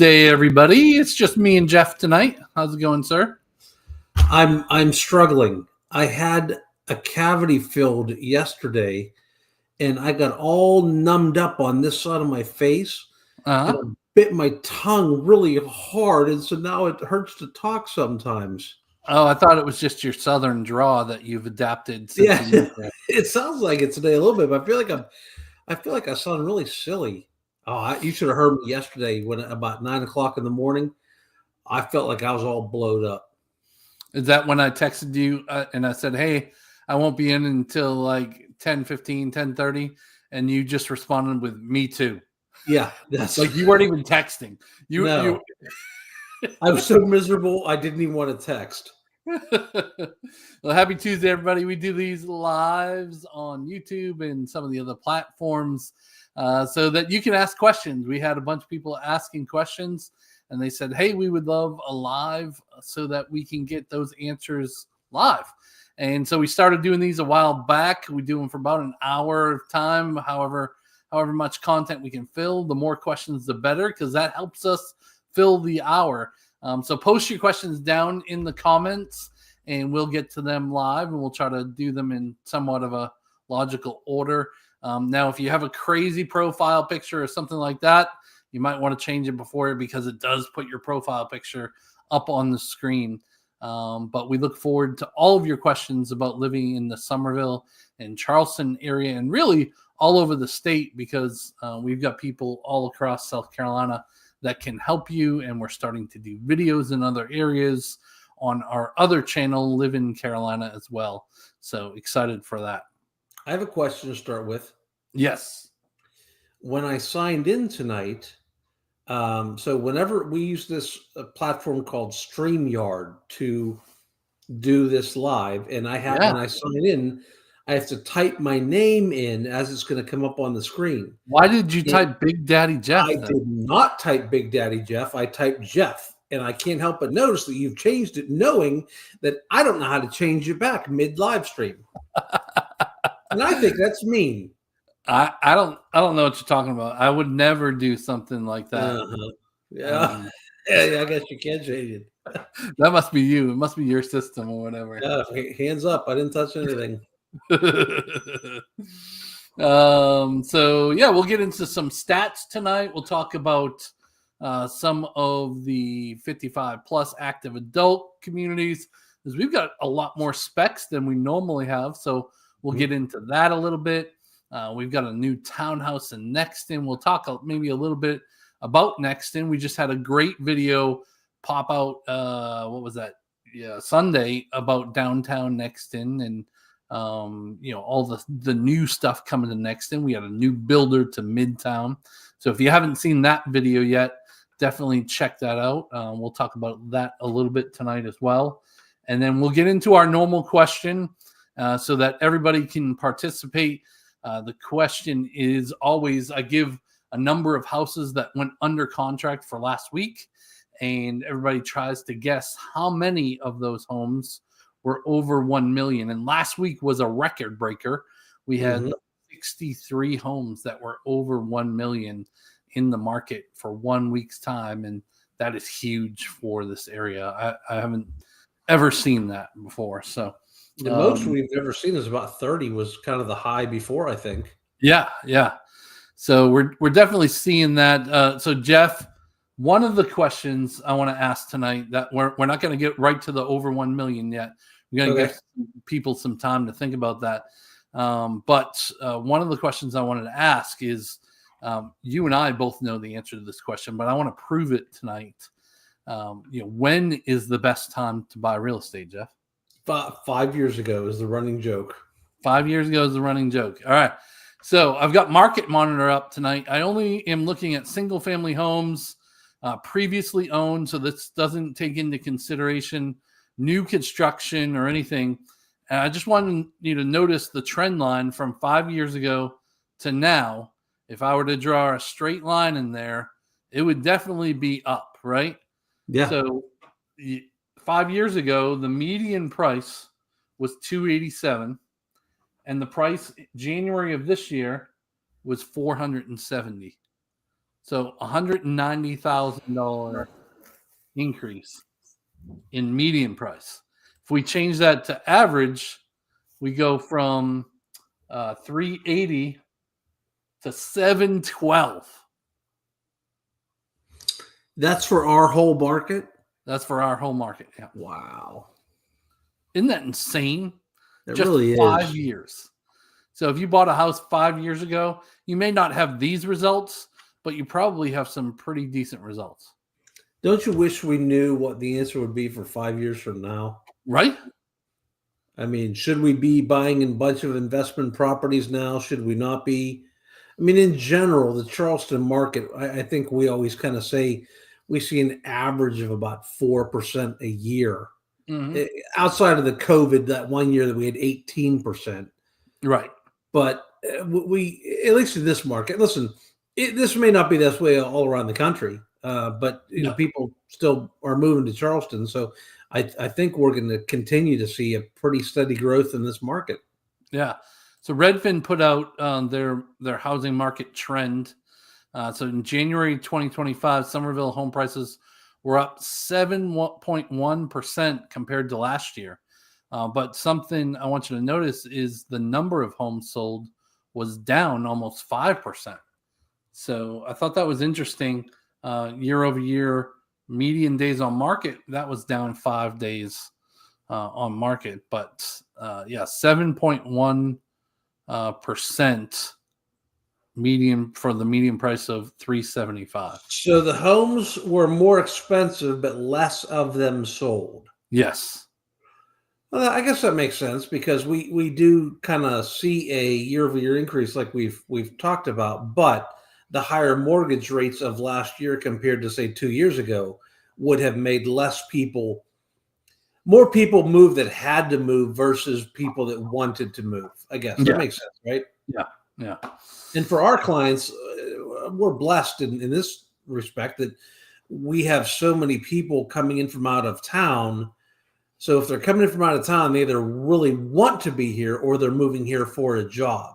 Tuesday, everybody. It's just me and Jeff tonight. How's it going, sir? I'm struggling. I had a cavity filled yesterday, and I got all numbed up on this side of my face, and I bit my tongue really hard, and so now it hurts to talk sometimes. Oh, I thought it was just your southern draw that you've adapted. Yeah, it sounds like it today a little bit, but I feel like I sound really silly. Oh, you should have heard me yesterday when about 9 o'clock in the morning. I felt like I was all blowed up. Is that when I texted you and I said, hey, I won't be in until like 10:15, 10:30, and you just responded with me too. Yeah, that's like you weren't even texting. No. I was so miserable I didn't even want to text. Well, happy Tuesday, everybody. We do these lives on YouTube and some of the other platforms so that you can ask questions. We had a bunch of people asking questions, and they said, hey, we would love a live so that we can get those answers live. And so we started doing these a while back. We do them for about an hour of time, however much content we can fill. The more questions, the better, because that helps us fill the hour. So post your questions down in the comments, and we'll get to them live, and we'll try to do them in somewhat of a logical order. Now, if you have a crazy profile picture or something like that, you might want to change it before, because it does put your profile picture up on the screen. But we look forward to all of your questions about living in the Somerville and Charleston area, and really all over the state, because we've got people all across South Carolina that can help you, and we're starting to do videos in other areas on our other channel, Live in Carolina, as well. So excited for that. I have a question to start with. Yes. When I signed in tonight, so whenever we use this platform called StreamYard to do this live, and when I sign in, I have to type my name in as it's going to come up on the screen. Why did you type Big Daddy Jeff? I did not type Big Daddy Jeff. I typed Jeff, and I can't help but notice that you've changed it, knowing that I don't know how to change it back mid live stream. And I think that's mean. I don't know what you're talking about. I would never do something like that. Yeah, I guess you can change it. That must be you. It must be your system or whatever. Hands up! I didn't touch anything. So yeah, we'll get into some stats tonight. We'll talk about some of the 55 plus active adult communities, because we've got a lot more specs than we normally have. So we'll get into that a little bit. We've got a new townhouse in Nexton. We'll talk maybe a little bit about Nexton. We just had a great video pop out. What was that? Yeah, Sunday, about downtown Nexton, and all the new stuff coming to Nexton. We had a new builder to Midtown. So if you haven't seen that video yet, definitely check that out. We'll talk about that a little bit tonight as well. And then we'll get into our normal question so that everybody can participate. The question is always, I give a number of houses that went under contract for last week, and everybody tries to guess how many of those homes were over 1 million. And last week was a record breaker. We had 63 homes that were over 1 million in the market for 1 week's time. And that is huge for this area. I haven't ever seen that before. So the most we've ever seen is about 30 was kind of the high before, I think. Yeah. So we're definitely seeing that. So Jeff, one of the questions I want to ask tonight, that we're not going to get right to the over 1 million yet. We're going to give people some time to think about that. But one of the questions I wanted to ask is, you and I both know the answer to this question, but I want to prove it tonight. When is the best time to buy real estate, Jeff? 5 years ago is the running joke. 5 years ago is the running joke. All right. So I've got Market Monitor up tonight. I only am looking at single family homes previously owned. So this doesn't take into consideration new construction or anything. And I just wanted you to notice the trend line from 5 years ago to now. If I were to draw a straight line in there, it would definitely be up, right? Yeah. So 5 years ago, the median price was $287, and the price January of this year was $470. So $190,000 increase in median price. If we change that to average, we go from 380 to 712. That's for our whole market? That's for our whole market. Yeah. Wow. Isn't that insane? It Just really 5 is. years. So if you bought a house 5 years ago, you may not have these results, but you probably have some pretty decent results. Don't you wish we knew what the answer would be for 5 years from now? Right? I mean, should we be buying a bunch of investment properties now? Should we not be? I mean, in general, the Charleston market, I think we always kind of say we see an average of about 4% a year. Mm-hmm. Outside of the COVID, that 1 year that we had 18%. Right. But we, at least in this market, listen, this may not be this way all around the country, but people still are moving to Charleston. So I think we're going to continue to see a pretty steady growth in this market. Yeah. So Redfin put out their housing market trend. So in January 2025, Somerville home prices were up 7.1% compared to last year. But something I want you to notice is the number of homes sold was down almost 5%. So I thought that was interesting. Year over year, median days on market, that was down 5 days on market. But 7.1% median for the median price of $375. So the homes were more expensive, but less of them sold. Yes. Well, I guess that makes sense because we do kind of see a year-over-year increase like we've talked about, but the higher mortgage rates of last year compared to say 2 years ago would have made more people move that had to move versus people that wanted to move. I guess that makes sense, right? Yeah. And for our clients, we're blessed in this respect that we have so many people coming in from out of town. So if they're coming in from out of town, they either really want to be here or they're moving here for a job.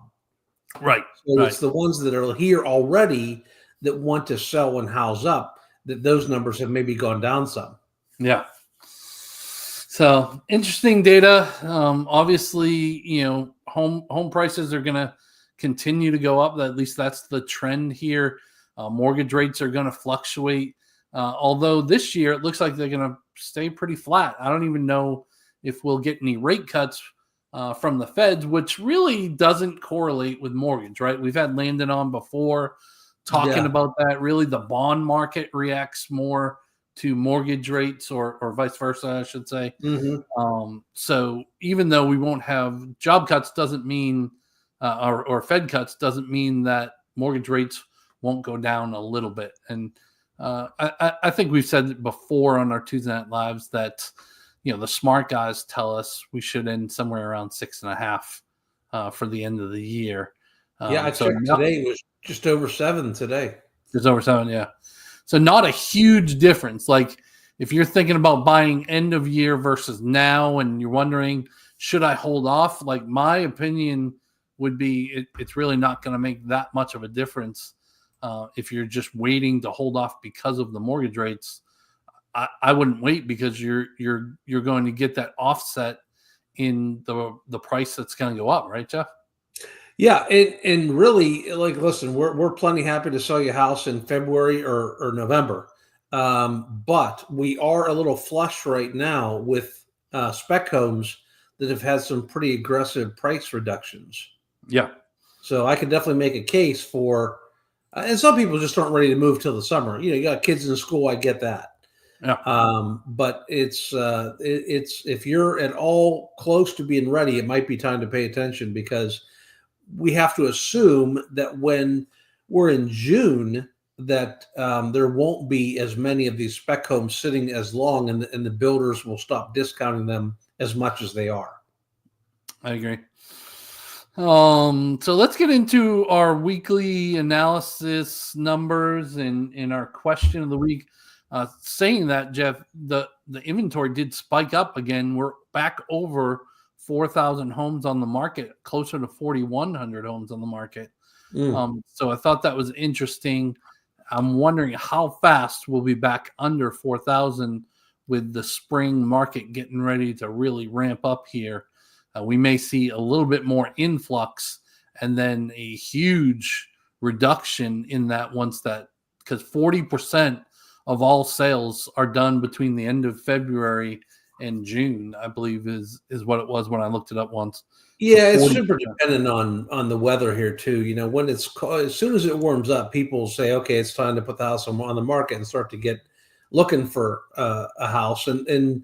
Right. So it's the ones that are here already that want to sell and house up, that those numbers have maybe gone down some. Yeah. So interesting data. Obviously, home prices are going to continue to go up. At least that's the trend here. Mortgage rates are going to fluctuate. Although this year it looks like they're going to stay pretty flat. I don't even know if we'll get any rate cuts from the feds, which really doesn't correlate with mortgage, right? We've had Landon on before talking about that. Really, the bond market reacts more to mortgage rates or vice versa, I should say. Mm-hmm. So even though we won't have job cuts doesn't mean or Fed cuts doesn't mean that mortgage rates won't go down a little bit. And I think we've said it before on our Tuesday Night Lives that the smart guys tell us we should end somewhere around 6.5 for the end of the year. I checked today. It was just over 7 today. It's over 7, yeah. So not a huge difference. Like if you're thinking about buying end of year versus now and you're wondering, should I hold off? Like my opinion would be it's really not going to make that much of a difference if you're just waiting to hold off because of the mortgage rates. I wouldn't wait because you're going to get that offset in the price that's going to go up, right, Jeff? Yeah, and really, like, listen, we're plenty happy to sell you a house in February or November, but we are a little flush right now with spec homes that have had some pretty aggressive price reductions. Yeah. So I can definitely make a case for, and some people just aren't ready to move till the summer. You got kids in school, I get that. Yeah. But it's if you're at all close to being ready, it might be time to pay attention because we have to assume that when we're in June that there won't be as many of these spec homes sitting as long and the builders will stop discounting them as much as they are. I agree. So let's get into our weekly analysis numbers and in our question of the week. Saying that, Jeff, the inventory did spike up again. We're back over 4,000 homes on the market, closer to 4,100 homes on the market. So I thought that was interesting. I'm wondering how fast we'll be back under 4,000 with the spring market getting ready to really ramp up here. We may see a little bit more influx and then a huge reduction in that once that, because 40% of all sales are done between the end of February and June, I believe is what it was when I looked it up once. Yeah, So it's 40%. super dependent on the weather here too. You know, when it's as soon as it warms up, people say, okay, it's time to put the house on the market and start to get looking for a house. And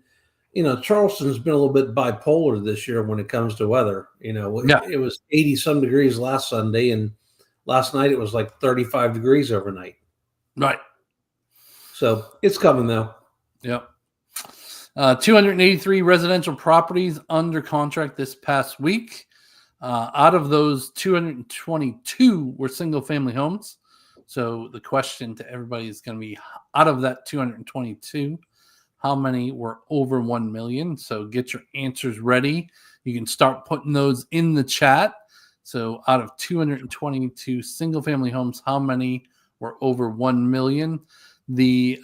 you know, Charleston's been a little bit bipolar this year when it comes to weather. You know, Yeah. it was 80 some degrees last Sunday, and last night it was like 35 degrees overnight. Right. So it's coming though. Yep. 283 residential properties under contract this past week. Out of those, 222 were single family homes. So the question to everybody is going to be, out of that 222, how many were over 1 million? So get your answers ready. You can start putting those in the chat. So out of 222 single family homes, how many were over 1 million? The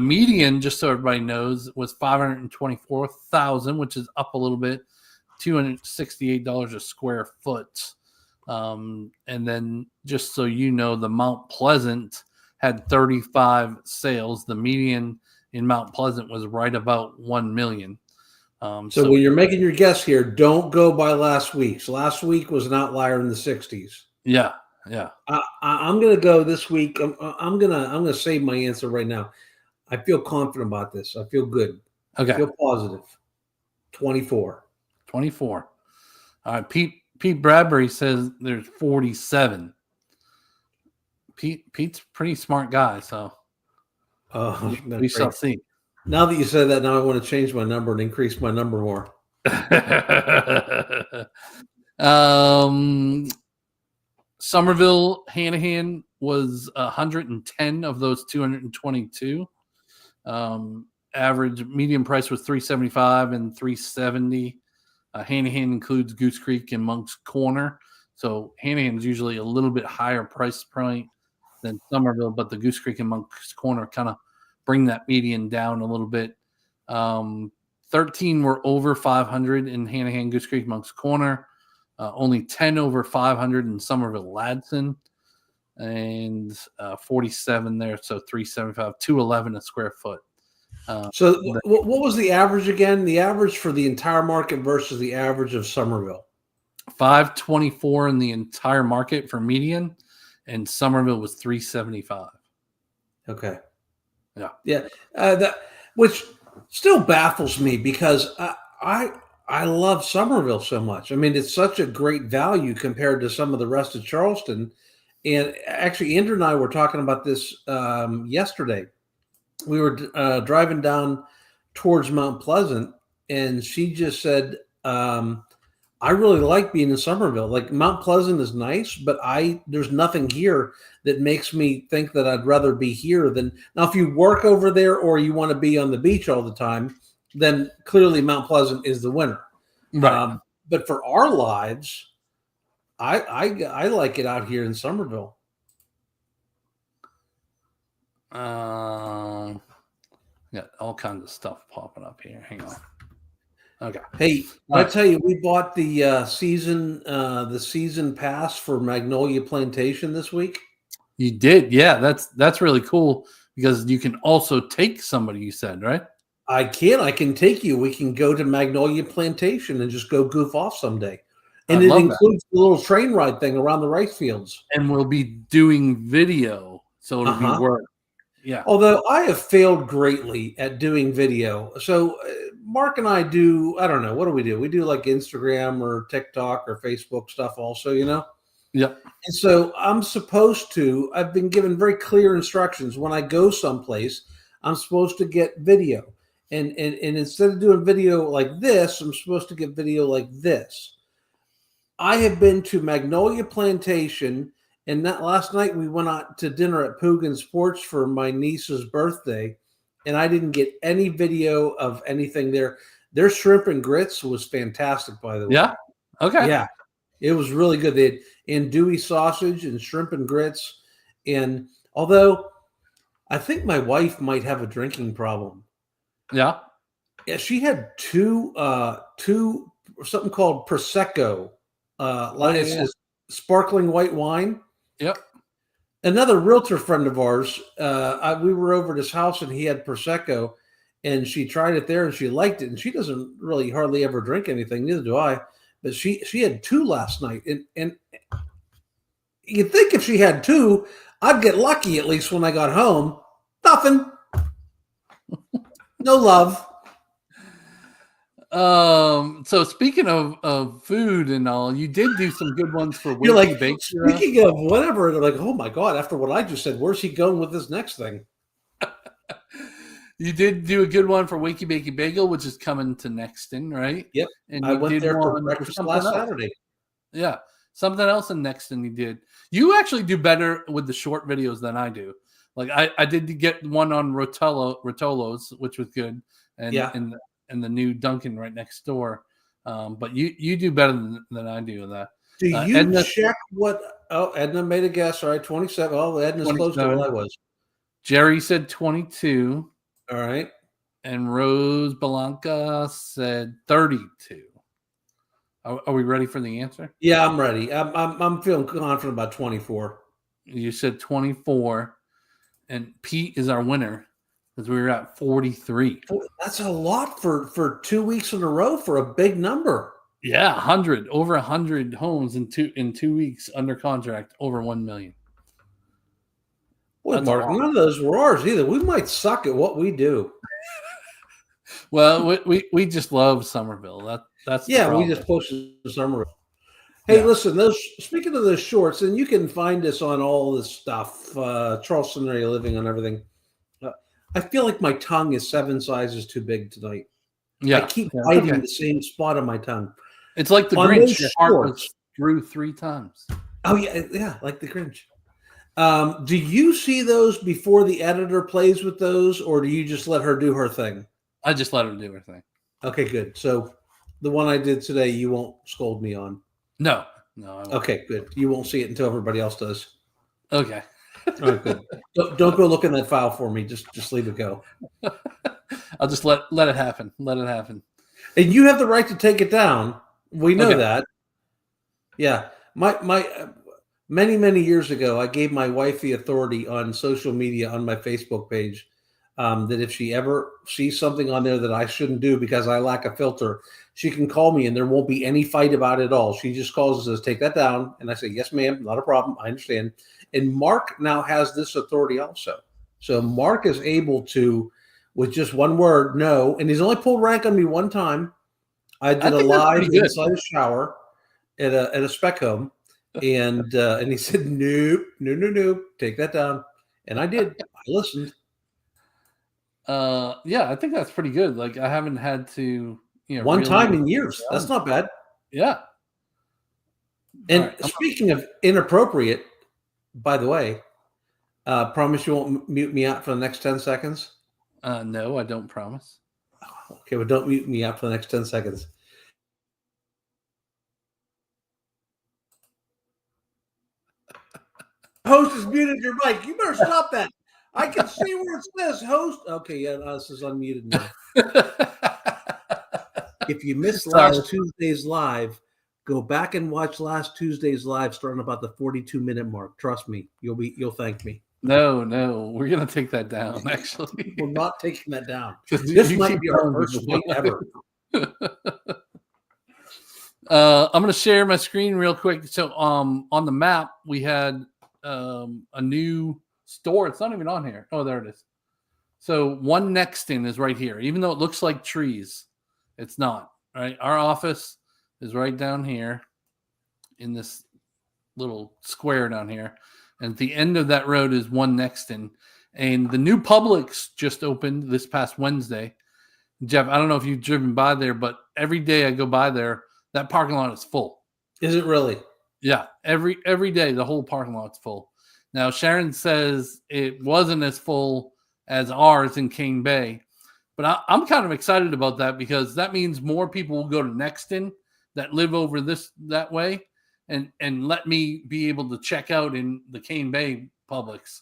median, just so everybody knows, was 524,000, which is up a little bit, $268 a square foot. And then just so you know, the Mount Pleasant had 35 sales. The median in Mount Pleasant was right about 1 million. So when you're making your guess here, don't go by last week's. Last week was an outlier in the 60s. Yeah. I'm going to go this week. I'm going to save my answer right now. I feel confident about this. I feel good. Okay. I feel positive. 24. 24. All right. Pete Bradbury says there's 47. Pete's a pretty smart guy, so we shall see. Now that you said that, now I want to change my number and increase my number more. Somerville Hanahan was 110 of those 222. Average median price was $375 and $370. Hanahan includes Goose Creek and Monk's Corner. So Hanahan is usually a little bit higher price point than Somerville, but the Goose Creek and Monk's Corner kind of bring that median down a little bit. 13 were over 500 in Hanahan, Goose Creek, Monk's Corner. Only 10 over 500 in Somerville Ladson, and 47 there. So 375, 211 a square foot. So what was the average again? The average for the entire market versus the average of Somerville? 524 in the entire market for median, and Somerville was 375. Okay. Yeah. That which still baffles me because I love Somerville so much. I mean, it's such a great value compared to some of the rest of Charleston. And actually, Andrew and I were talking about this yesterday. We were driving down towards Mount Pleasant, and she just said, I really like being in Somerville. Like, Mount Pleasant is nice, but there's nothing here that makes me think that I'd rather be here than now. If you work over there or you want to be on the beach all the time, then clearly Mount Pleasant is the winner. Right. But for our lives, I like it out here in Somerville. Got all kinds of stuff popping up here. Hang on. Okay. Hey, I tell you, we bought the season pass for Magnolia Plantation this week. You did, yeah. That's really cool because you can also take somebody. You said, right? I can take you. We can go to Magnolia Plantation and just go goof off someday. And it includes the little train ride thing around the rice fields. And we'll be doing video, so it'll be work. Yeah. Although I have failed greatly at doing video. So Mark and I do, I don't know, what do? We do like Instagram or TikTok or Facebook stuff also, you know? Yep. And so I've been given very clear instructions. When I go someplace, I'm supposed to get video. And instead of doing video like this, I'm supposed to get video like this. I have been to Magnolia Plantation, and last night we went out to dinner at Poogan's Porch for my niece's birthday, and I didn't get any video of anything there. Their shrimp and grits was fantastic, by the way. Yeah. Okay. Yeah. It was really good. They had andouille sausage and shrimp and grits. And although I think my wife might have a drinking problem. Yeah. Yeah, she had two something called Prosecco. Oh yeah. It's sparkling white wine. Yep. Another realtor friend of ours, we were over at his house and he had Prosecco, and she tried it there and she liked it. And she doesn't really hardly ever drink anything, neither do I. But she had two last night, and you'd think if she had two, I'd get lucky at least when I got home. Nothing. No love. So speaking of food and all, you did do some good ones for You're Wakey like, Baker. speaking of whatever, they're like, oh my God, after what I just said, where's he going with this next thing? You did do a good one for Wakey Bakey Bagel, which is coming to Nexton, right? Yep. And I you went did there for one breakfast something last else. Saturday. Yeah. Something else in Nexton you did. You actually do better with the short videos than I do. Like I did get one on Rotolo's, which was good. And Yeah. and the new Dunkin' right next door. But you do better than I do with that. Do you Edna, check what? Oh, Edna made a guess. All right, 27. Oh, Edna's close to 27. what I was. Jerry said 22. All right. And Rose Blanca said 32. Are we ready for the answer? Yeah, I'm ready. I'm feeling confident about 24. You said 24, and Pete is our winner because we were at 43. That's a lot for 2 weeks in a row for a big number. Yeah, 100, over 100 homes in 2 weeks under contract, over 1 million. Boy, Mark, none of those were ours either. We might suck at what we do. Well, we just love Somerville. That's yeah. We just posted Somerville. Hey, listen. Speaking of those shorts, and you can find us on all this stuff. Charleston area living on everything. I feel like my tongue is 7 sizes too big tonight. Yeah, I keep biting the same spot on my tongue. It's like the Grinch. Your heart was through 3 times. Oh yeah, like the Grinch. Do you see those before the editor plays with those, or do you just let her do her thing? I just let her do her thing. Okay, good. So the one I did today, you won't scold me on. No, I won't. Okay, good. You won't see it until everybody else does. Okay. All right, good. Don't go look in that file for me. Just leave it go. I'll just let it happen. Let it happen. And you have the right to take it down. We know that. Yeah. My many years ago, I gave my wife the authority on social media on my Facebook page that if she ever sees something on there that I shouldn't do because I lack a filter, she can call me and there won't be any fight about it at all. She just calls and says, take that down. And I say, yes, ma'am, not a problem. I understand. And Mark now has this authority also. So Mark is able to, with just one word, no. And he's only pulled rank on me one time. I did a live inside a shower at a spec home. And he said, no, take that down. And I did. I listened. Yeah, I think that's pretty good. Like I haven't had to, one time in years. That's not bad. Yeah. And speaking of inappropriate, by the way, promise you won't mute me out for the next 10 seconds? No, I don't promise. Okay, well, don't mute me out for the next 10 seconds. Host has muted your mic. You better stop that. I can see where it says host. Okay, yeah, this is unmuted now. If you missed last Tuesday's live, go back and watch last Tuesday's live starting about the 42-minute mark. Trust me, you'll thank me. No, we're gonna take that down. Actually, we're not taking that down. This might be our first fight ever. I'm gonna share my screen real quick. So, on the map we had a new store. It's not even on here. Oh, there it is. So One Nexton is right here. Even though it looks like trees, it's not. Right. Our office is right down here in this little square down here. And at the end of that road is One Nexton. And the new Publix just opened this past Wednesday. Jeff, I don't know if you've driven by there, but every day I go by there, that parking lot is full. Is it really? Yeah. Every day, the whole parking lot's full. Now, Sharon says it wasn't as full as ours in Cane Bay. But I'm kind of excited about that because that means more people will go to Nexton that live over that way and let me be able to check out in the Cane Bay Publix.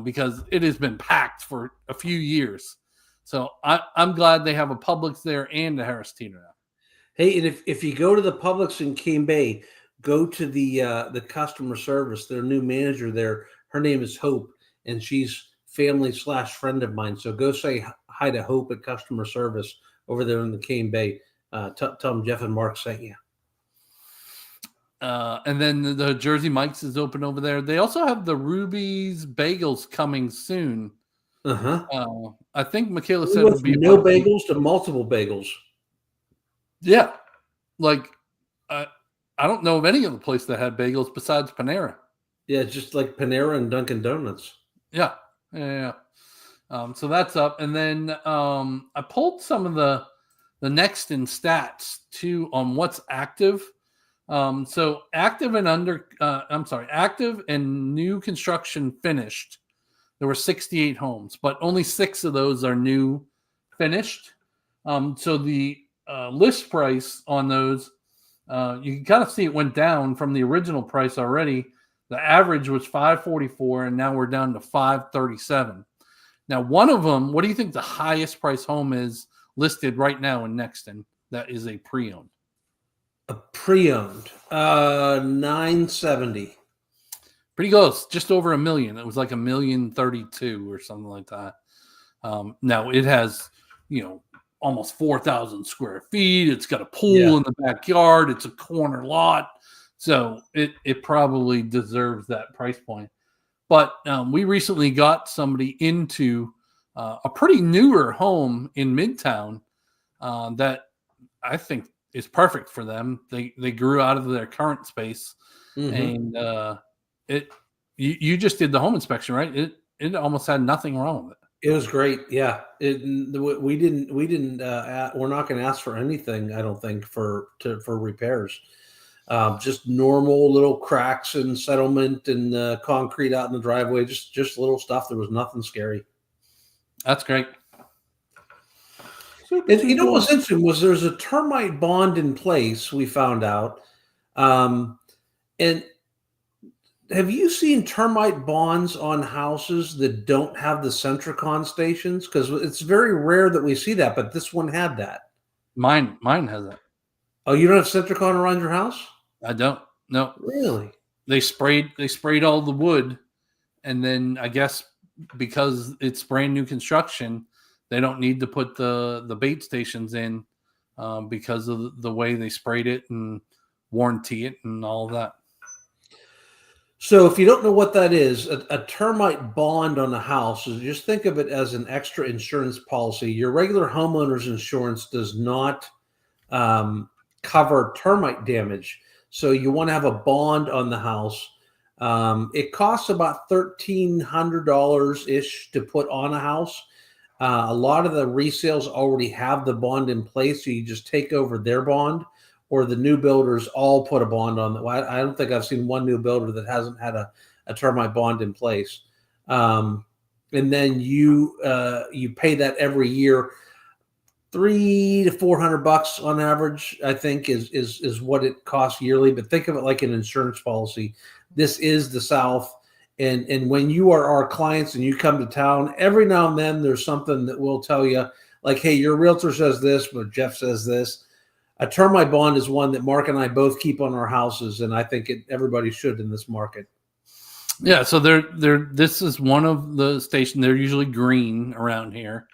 because it has been packed for a few years. So I'm glad they have a Publix there and a Harris Teeter now. Hey, and if you go to the Publix in Cane Bay, go to the customer service. Their new manager there, her name is Hope, and she's family/friend of mine. So go say hi to Hope at customer service over there in the Cane Bay. Tell them Jeff and Mark sent you. And then the Jersey Mike's is open over there. They also have the Ruby's Bagels coming soon. I think Michaela said it would be no bagels to multiple bagels. Yeah, like I don't know of any other place that had bagels besides Panera. Yeah, just like Panera and Dunkin' Donuts. Yeah. So that's up, and then I pulled some of the next in stats too on what's active. So active and new construction finished. There were 68 homes, but only 6 of those are new finished. So the list price on those, you can kind of see it went down from the original price already. The average was $544, and now we're down to $537. Now, one of them, what do you think the highest price home is listed right now in Nexton that is a pre-owned? A pre-owned, $970. Pretty close, just over $1 million. It was like $1,032,000 or something like that. Now it has, almost 4,000 square feet. It's got a pool in the backyard. It's a corner lot, so it probably deserves that price point. But we recently got somebody into a pretty newer home in Midtown that I think is perfect for them. They grew out of their current space, and you just did the home inspection, right? It almost had nothing wrong with it. It was great. Yeah. We're not going to ask for anything, I don't think, for repairs. Just normal little cracks and settlement and concrete out in the driveway, just little stuff. There was nothing scary. That's great. And what was interesting was there's a termite bond in place, we found out. And have you seen termite bonds on houses that don't have the Centricon stations? Because it's very rare that we see that, but this one had that. Mine has that. Oh, you don't have Centricon around your house? I don't. No. Really? They sprayed all the wood, and then I guess because it's brand new construction, they don't need to put the bait stations in because of the way they sprayed it and warranty it and all of that. So if you don't know what that is, a termite bond on a house, just think of it as an extra insurance policy. Your regular homeowner's insurance does not cover termite damage. So you want to have a bond on the house. It costs about $1,300-ish to put on a house. A lot of the resales already have the bond in place, so you just take over their bond, or the new builders all put a bond on that. I don't think I've seen one new builder that hasn't had a termite bond in place. And then you pay that every year. $300 to $400 on average, I think, is what it costs yearly. But think of it like an insurance policy. This is the South. And when you are our clients and you come to town, every now and then there's something that we'll tell you, like, hey, your realtor says this, but Jeff says this. A termite bond is one that Mark and I both keep on our houses, and I think everybody should in this market. Yeah, so this is one of the stations. They're usually green around here.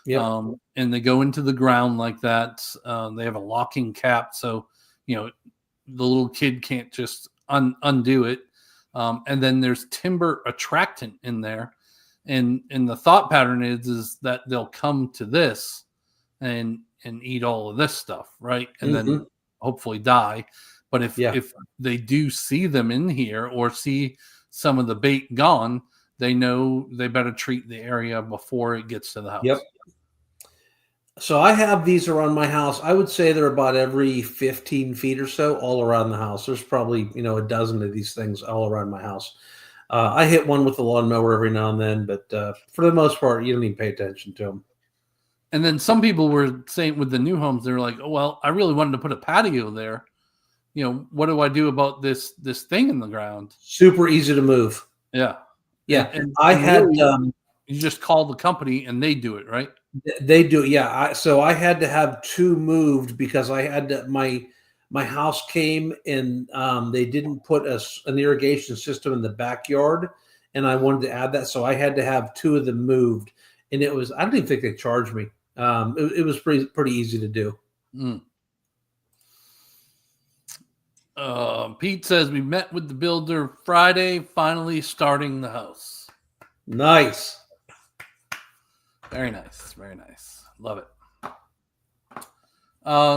Yeah. And they go into the ground like that. They have a locking cap, so the little kid can't just undo it. And then there's timber attractant in there, and the thought pattern is that they'll come to this and eat all of this stuff, right? And then hopefully die. But if they do see them in here or see some of the bait gone, they know they better treat the area before it gets to the house. Yep. So I have these around my house. I would say they're about every 15 feet or so all around the house. There's probably, a dozen of these things all around my house. I hit one with the lawnmower every now and then, but for the most part, you don't even pay attention to them. And then some people were saying with the new homes, they're like, oh, well, I really wanted to put a patio there. What do I do about this thing in the ground? Super easy to move. Yeah. Yeah, And I had really, you just call the company and they do it, right? they do. Yeah, so I had to have two moved because I had to, my house came and they didn't put an irrigation system in the backyard, and I wanted to add that, so I had to have two of them moved, and it was I don't even think they charged me. It was pretty easy to do. Mm. Pete says we met with the builder Friday, finally starting the house. Nice. Very nice. Very nice. Love it.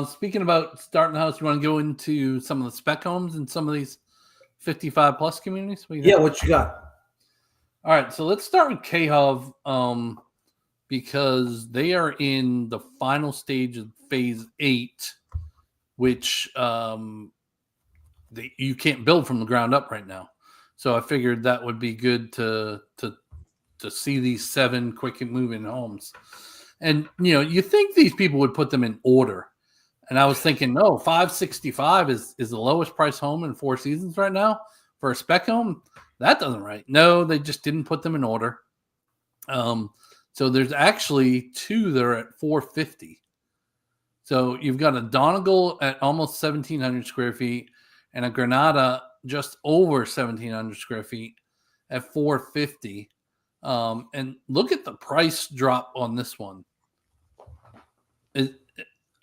Speaking about starting the house, you want to go into some of the spec homes and some of these 55 plus communities? What you got? All right. So let's start with KHOV because they are in the final stage of phase 8, which you can't build from the ground up right now. So I figured that would be good to see these 7 quick moving homes. And you think these people would put them in order. And I was thinking, no, 565 is the lowest price home in Four Seasons right now for a spec home. That doesn't right. No, they just didn't put them in order. So there's actually 2 that are at 450. So you've got a Donegal at almost 1,700 square feet and a Granada just over 1,700 square feet at 450. And look at the price drop on this one.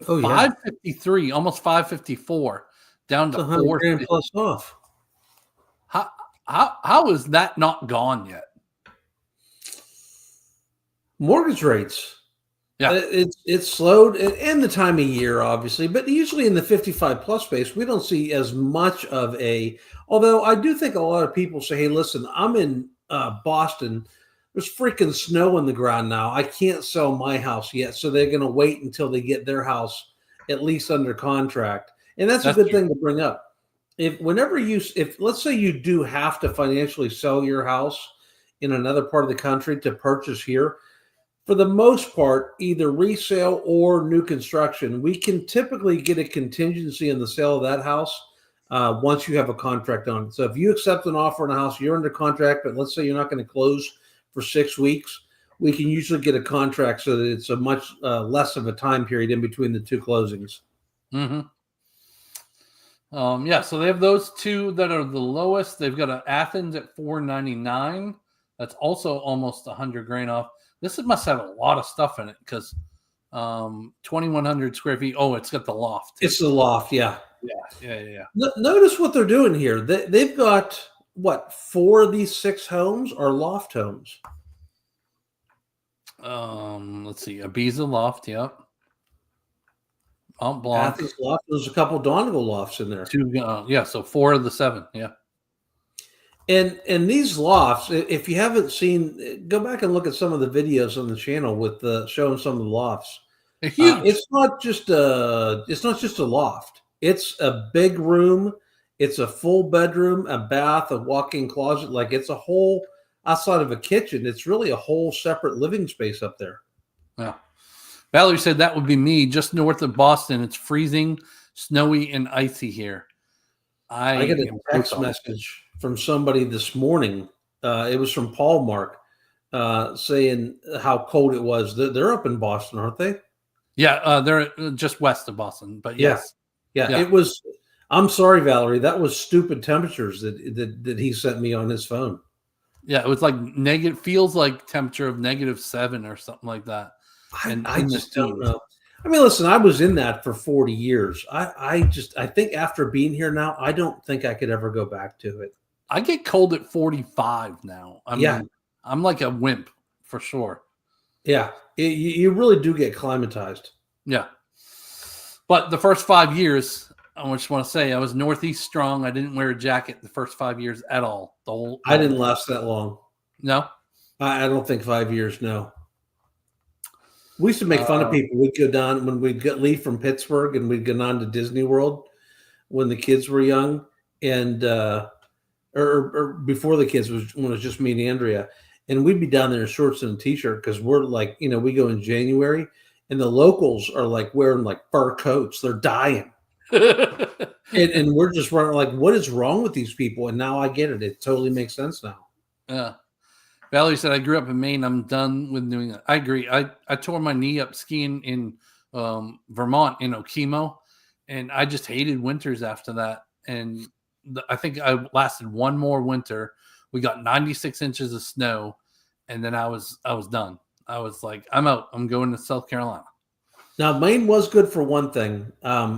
553, almost 554, down to 450 plus off. How is that not gone yet? Mortgage rates. Yeah, it's slowed, and the time of year, obviously, but usually in the 55 plus space, we don't see as much of a. Although I do think a lot of people say, "Hey, listen, I'm in Boston. There's freaking snow on the ground now. I can't sell my house yet, so they're going to wait until they get their house at least under contract." And that's a good thing to bring up. If let's say you do have to financially sell your house in another part of the country to purchase here. For the most part, either resale or new construction, we can typically get a contingency in the sale of that house once you have a contract on it. So if you accept an offer on a house, you're under contract, but let's say you're not going to close for 6 weeks, we can usually get a contract so that it's a much less of a time period in between the 2 closings. Mm-hmm. So they have those 2 that are the lowest. They've got an Athens at 499. That's also almost 100 grand off. This must have a lot of stuff in it because 2,100 square feet. Oh, it's got the loft. It's the loft, yeah. Yeah. Notice what they're doing here. They've got, 4 of these 6 homes are loft homes. Let's see. Ibiza loft, yep. Mont Blanc. Athens loft. There's a couple Donegal lofts in there. 2, so 4 of the 7, yeah. And these lofts, if you haven't seen, go back and look at some of the videos on the channel with showing some of the lofts. It's not just a loft. It's a big room. It's a full bedroom, a bath, a walk-in closet. Like it's a whole outside of a kitchen. It's really a whole separate living space up there. Yeah. Valerie said that would be me just north of Boston. It's freezing, snowy, and icy here. I got a text message from somebody this morning. It was from Paul Mark saying how cold it was. They're up in Boston, aren't they? Yeah, they're just west of Boston. But yes. Yeah. It was. I'm sorry, Valerie. That was stupid temperatures that he sent me on his phone. Yeah, it was like negative. Feels like temperature of -7 or something like that. And I just don't know. I mean, listen, I was in that for 40 years. I think after being here now, I don't think I could ever go back to it. I get cold at 45 now. I'm like a wimp for sure. Yeah, you really do get climatized. Yeah. But the first 5 years, I just want to say I was Northeast strong. I didn't wear a jacket the first 5 years at all. I didn't last that long. No? I don't think 5 years, no. We used to make fun of people. We'd go down when we'd leave from Pittsburgh and we'd go down to Disney World when the kids were young and or before the kids when it was just me and Andrea. And we'd be down there in shorts and a t-shirt because we're like, we go in January and the locals are like wearing like fur coats. They're dying. and we're just running like, what is wrong with these people? And now I get it. It totally makes sense now. Yeah. Valerie said, I grew up in Maine. I'm done with New England. I agree. I tore my knee up skiing in Vermont in Okemo, and I just hated winters after that. And I think I lasted one more winter. We got 96 inches of snow, and then I was done. I was like, I'm out. I'm going to South Carolina. Now, Maine was good for one thing.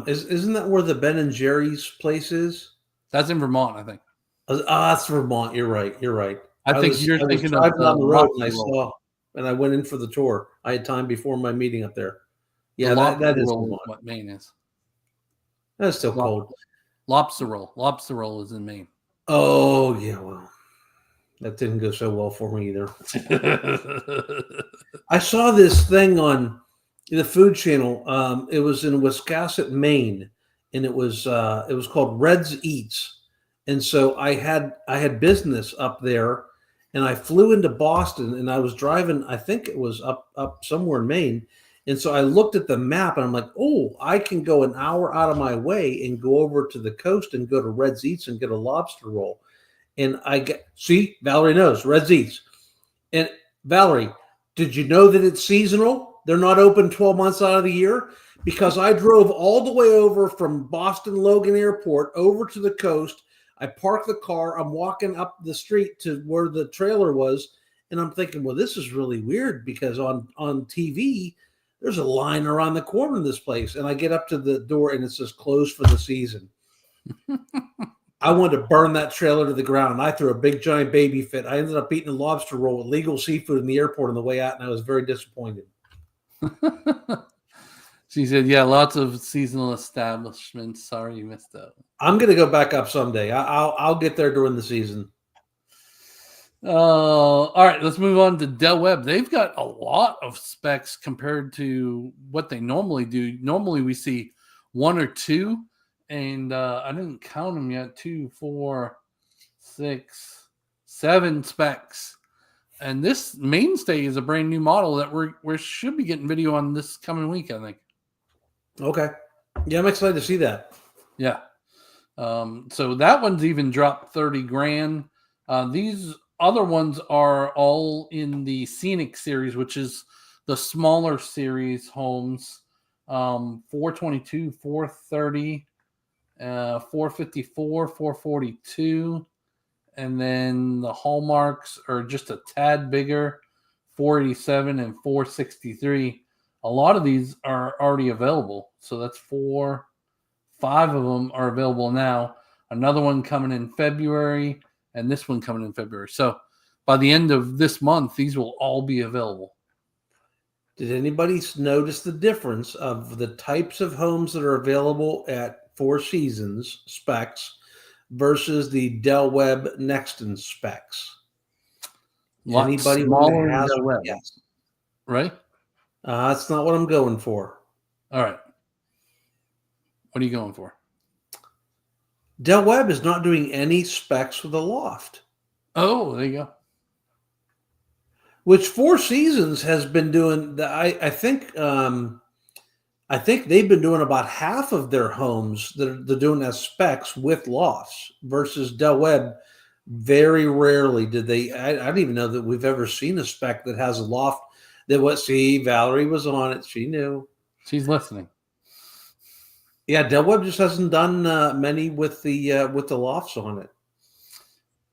Isn't that where the Ben and Jerry's place is? That's in Vermont, I think. That's Vermont. You're right. You're right. I think you're thinking of driving down the road and I Lobster saw, and I went in for the tour. I had time before my meeting up there. Yeah, Lobster that is roll Vermont. what Maine is. That's still cold. Lobster roll. Lobster roll is in Maine. Oh, yeah, well, that didn't go so well for me either. I saw this thing on the Food Channel. It was in Wiscasset, Maine, and it was called Red's Eats. And so I had business up there, and I flew into Boston, and I was driving. I think it was up somewhere in Maine. And so I looked at the map, and I'm like, oh, I can go an hour out of my way and go over to the coast and go to Red's Eats and get a lobster roll. And Valerie knows Red's Eats. And Valerie, did you know that it's seasonal? They're not open 12 months out of the year, because I drove all the way over from Boston Logan Airport over to the coast. I parked the car. I'm walking up the street to where the trailer was. And I'm thinking, well, this is really weird, because on TV, there's a line around the corner of this place. And I get up to the door and it says closed for the season. I wanted to burn that trailer to the ground. I threw a big giant baby fit. I ended up eating a lobster roll with legal seafood in the airport on the way out, and I was very disappointed. She said, yeah, lots of seasonal establishments. Sorry you missed out. I'm going to go back up someday. I'll get there during the season. All right, let's move on to Del Webb. They've got a lot of specs compared to what they normally do. Normally we see one or two, and I didn't count them yet. 2, 4, 6, 7 specs. And this Mainstay is a brand new model that we should be getting video on this coming week, I think. Okay. Yeah, I'm excited to see that. Yeah. So that one's even dropped 30 grand. These other ones are all in the Scenic series, which is the smaller series homes. 422, 430, 454, 442. And then the Hallmarks are just a tad bigger, 487 and 463. A lot of these are already available. So that's 5 of them are available now. Another one coming in February, and this one coming in February. So by the end of this month, these will all be available. Did anybody notice the difference of the types of homes that are available at Four Seasons specs versus the Del Webb Nexton specs? Anybody smaller than Del Webb, yes. Right? That's not what I'm going for. All right. What are you going for? Del Webb is not doing any specs with a loft. Oh, there you go. Which Four Seasons has been doing. I think they've been doing about half of their homes that they're doing as specs with lofts versus Del Webb. Very rarely did they. I don't even know that we've ever seen a spec that has a loft. Valerie was on it. She knew. She's listening. Yeah, Del Webb just hasn't done many with the lofts on it.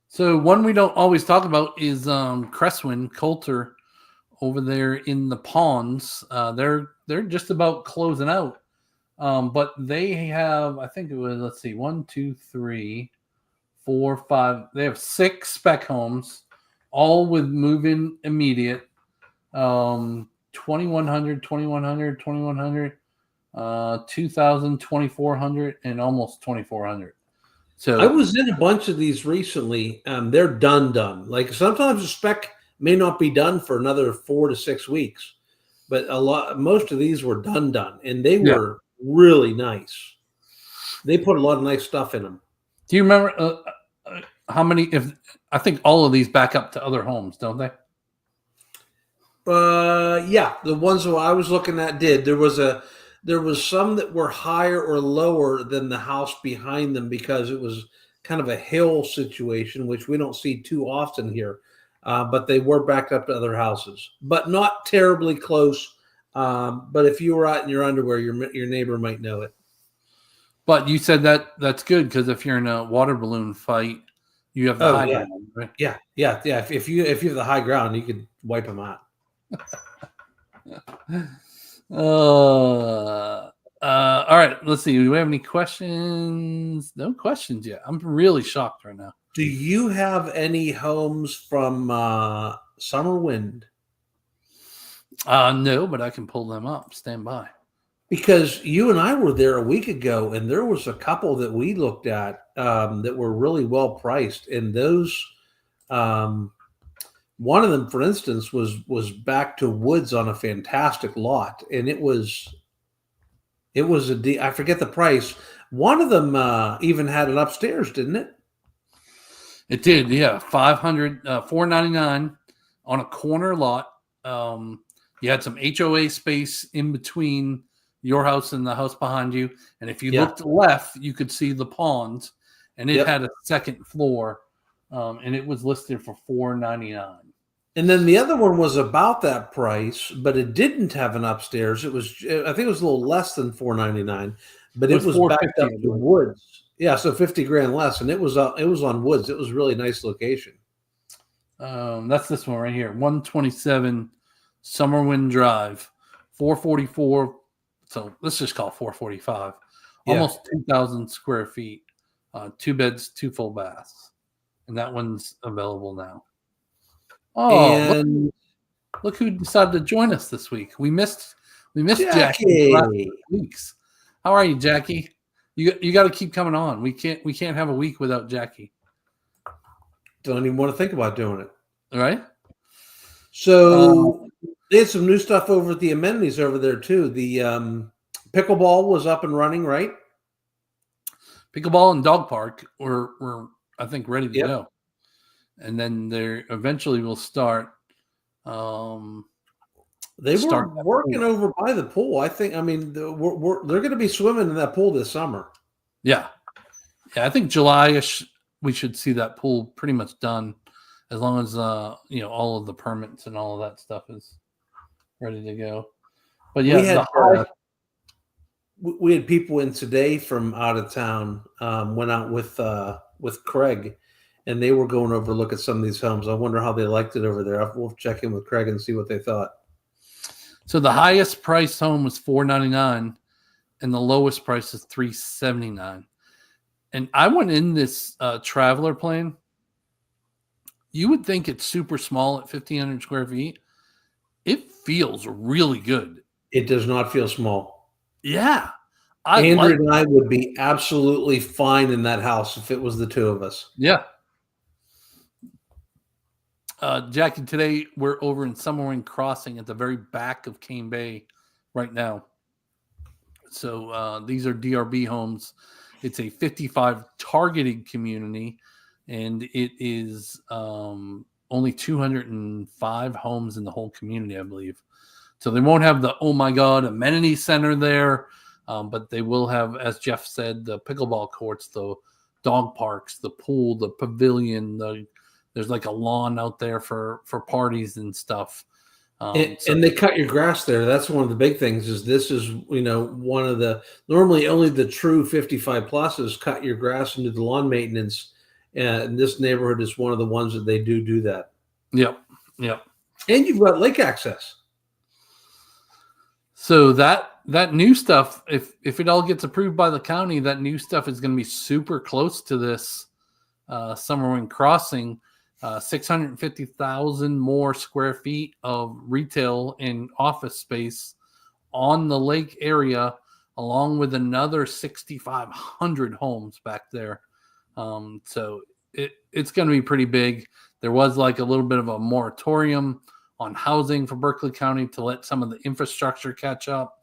So one we don't always talk about is Cresswin Coulter over there in the Ponds. They're just about closing out, but they have, I think it was, 1, 2, 3, 4, 5. They have 6 spec homes, all with move-in immediate. 2100, 2100, 2100, 2000, 2400, and almost 2400. So I was in a bunch of these recently. They're done. Like sometimes a spec may not be done for another 4 to 6 weeks, but most of these were done, and they were really nice. They put a lot of nice stuff in them. Do you remember how many? I think all of these back up to other homes, don't they? Yeah, the ones that I was looking at did. There was some that were higher or lower than the house behind them because it was kind of a hill situation, which we don't see too often here. but they were backed up to other houses, but not terribly close. But if you were out in your underwear, your neighbor might know it. But you said that's good because if you're in a water balloon fight, you have the high ground, right? Yeah. If you have the high ground, you could wipe them out. All right. Let's see. Do we have any questions? No questions yet. I'm really shocked right now. Do you have any homes from Summerwind? No, but I can pull them up. Stand by. Because you and I were there a week ago, and there was a couple that we looked at that were really well priced, and those. One of them, for instance, was back to woods on a fantastic lot, and it was I forget the price. One of them even had it upstairs, didn't it? It did, yeah. $499 on a corner lot. You had some HOA space in between your house and the house behind you, and if you looked left, you could see the pond, and it had a second floor, and it was listed for $499. And then the other one was about that price, but it didn't have an upstairs. I think it was a little less than $499, but it was backed up to woods. Yeah, so $50,000 less, and it was on woods. It was a really nice location. That's this one right here, 127 Summerwind Drive, 444. So let's just call it 445. Almost 2,000 square feet, 2 beds, 2 full baths, and that one's available now. Oh, and look who decided to join us this week. We missed Jackie for last weeks. How are you, Jackie? You got to keep coming on. We can't have a week without Jackie. Don't even want to think about doing it. All right. So they had some new stuff over at the amenities over there too. The pickleball was up and running, right? Pickleball and dog park were I think ready to go. And then they eventually will start. They were working over by the pool. I think. I mean, they're going to be swimming in that pool this summer. Yeah. I think July-ish we should see that pool pretty much done, as long as all of the permits and all of that stuff is ready to go. But yeah, we had people in today from out of town. Went out with Craig. And they were going over to look at some of these homes. I wonder how they liked it over there. We'll check in with Craig and see what they thought. So the highest priced home was $499, and the lowest price is $379. And I went in this traveler plane. You would think it's super small at 1,500 square feet. It feels really good. It does not feel small. Yeah. Andrew and I would be absolutely fine in that house if it was the two of us. Yeah. Jackie, today we're over in Summerwind Crossing at the very back of Cane Bay right now. So these are DRB homes. It's a 55 targeted community, and it is only 205 homes in the whole community, I believe. So they won't have the, oh my God, amenity center there, but they will have, as Jeff said, the pickleball courts, the dog parks, the pool, the pavilion, there's like a lawn out there for parties and stuff. And they cut your grass there. That's one of the big things. This is one of the, normally only the true 55 pluses cut your grass and do the lawn maintenance. And this neighborhood is one of the ones that they do that. Yep. And you've got lake access. So that new stuff, if it all gets approved by the county, that new stuff is going to be super close to this Summerwind Crossing. 650,000 more square feet of retail and office space on the lake area, along with another 6,500 homes back there. So it's going to be pretty big. There was like a little bit of a moratorium on housing for Berkeley County to let some of the infrastructure catch up.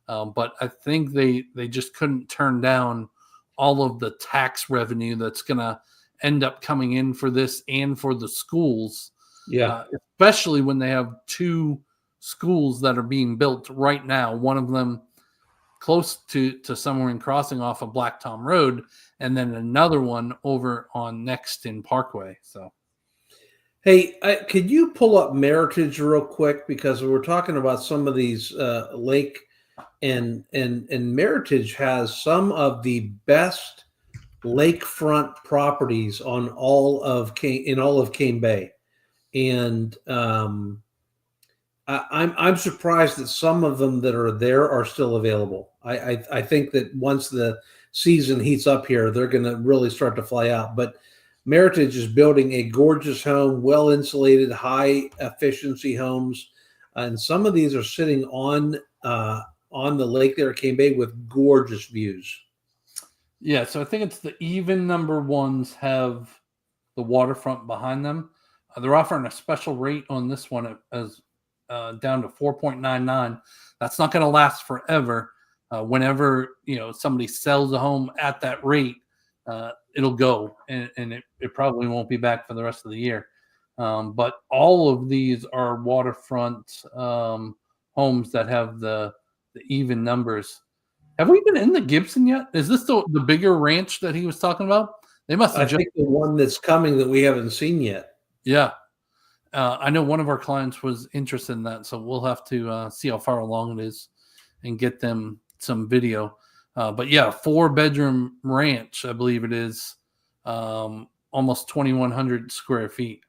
But I think they just couldn't turn down all of the tax revenue that's going to end up coming in for this and for the schools. Yeah. Especially when they have 2 schools that are being built right now. One of them close to Summerwind Crossing off of Black Tom Road, and then another one over on Next in Parkway. So, Hey, could you pull up Meritage real quick, because we're talking about some of these lake and Meritage has some of the best lakefront properties on all of Cane Bay, and I'm surprised that some of them that are there are still available. I think that once the season heats up here, they're going to really start to fly out. But Meritage is building a gorgeous home, well insulated, high efficiency homes, and some of these are sitting on the lake there at Cane Bay with gorgeous views. Yeah, so I think it's the even number ones have the waterfront behind them. They're offering a special rate on this one as down to 4.99. That's not going to last forever. Whenever somebody sells a home at that rate, it'll go, and it probably won't be back for the rest of the year. But all of these are waterfront homes that have the even numbers. Have we been in the Gibson yet? Is this the bigger ranch that he was talking about? They must have. I think the one that's coming that we haven't seen yet. Yeah. I know one of our clients was interested in that, so we'll have to see how far along it is and get them some video. But yeah, 4-bedroom ranch, I believe it is, almost 2,100 square feet.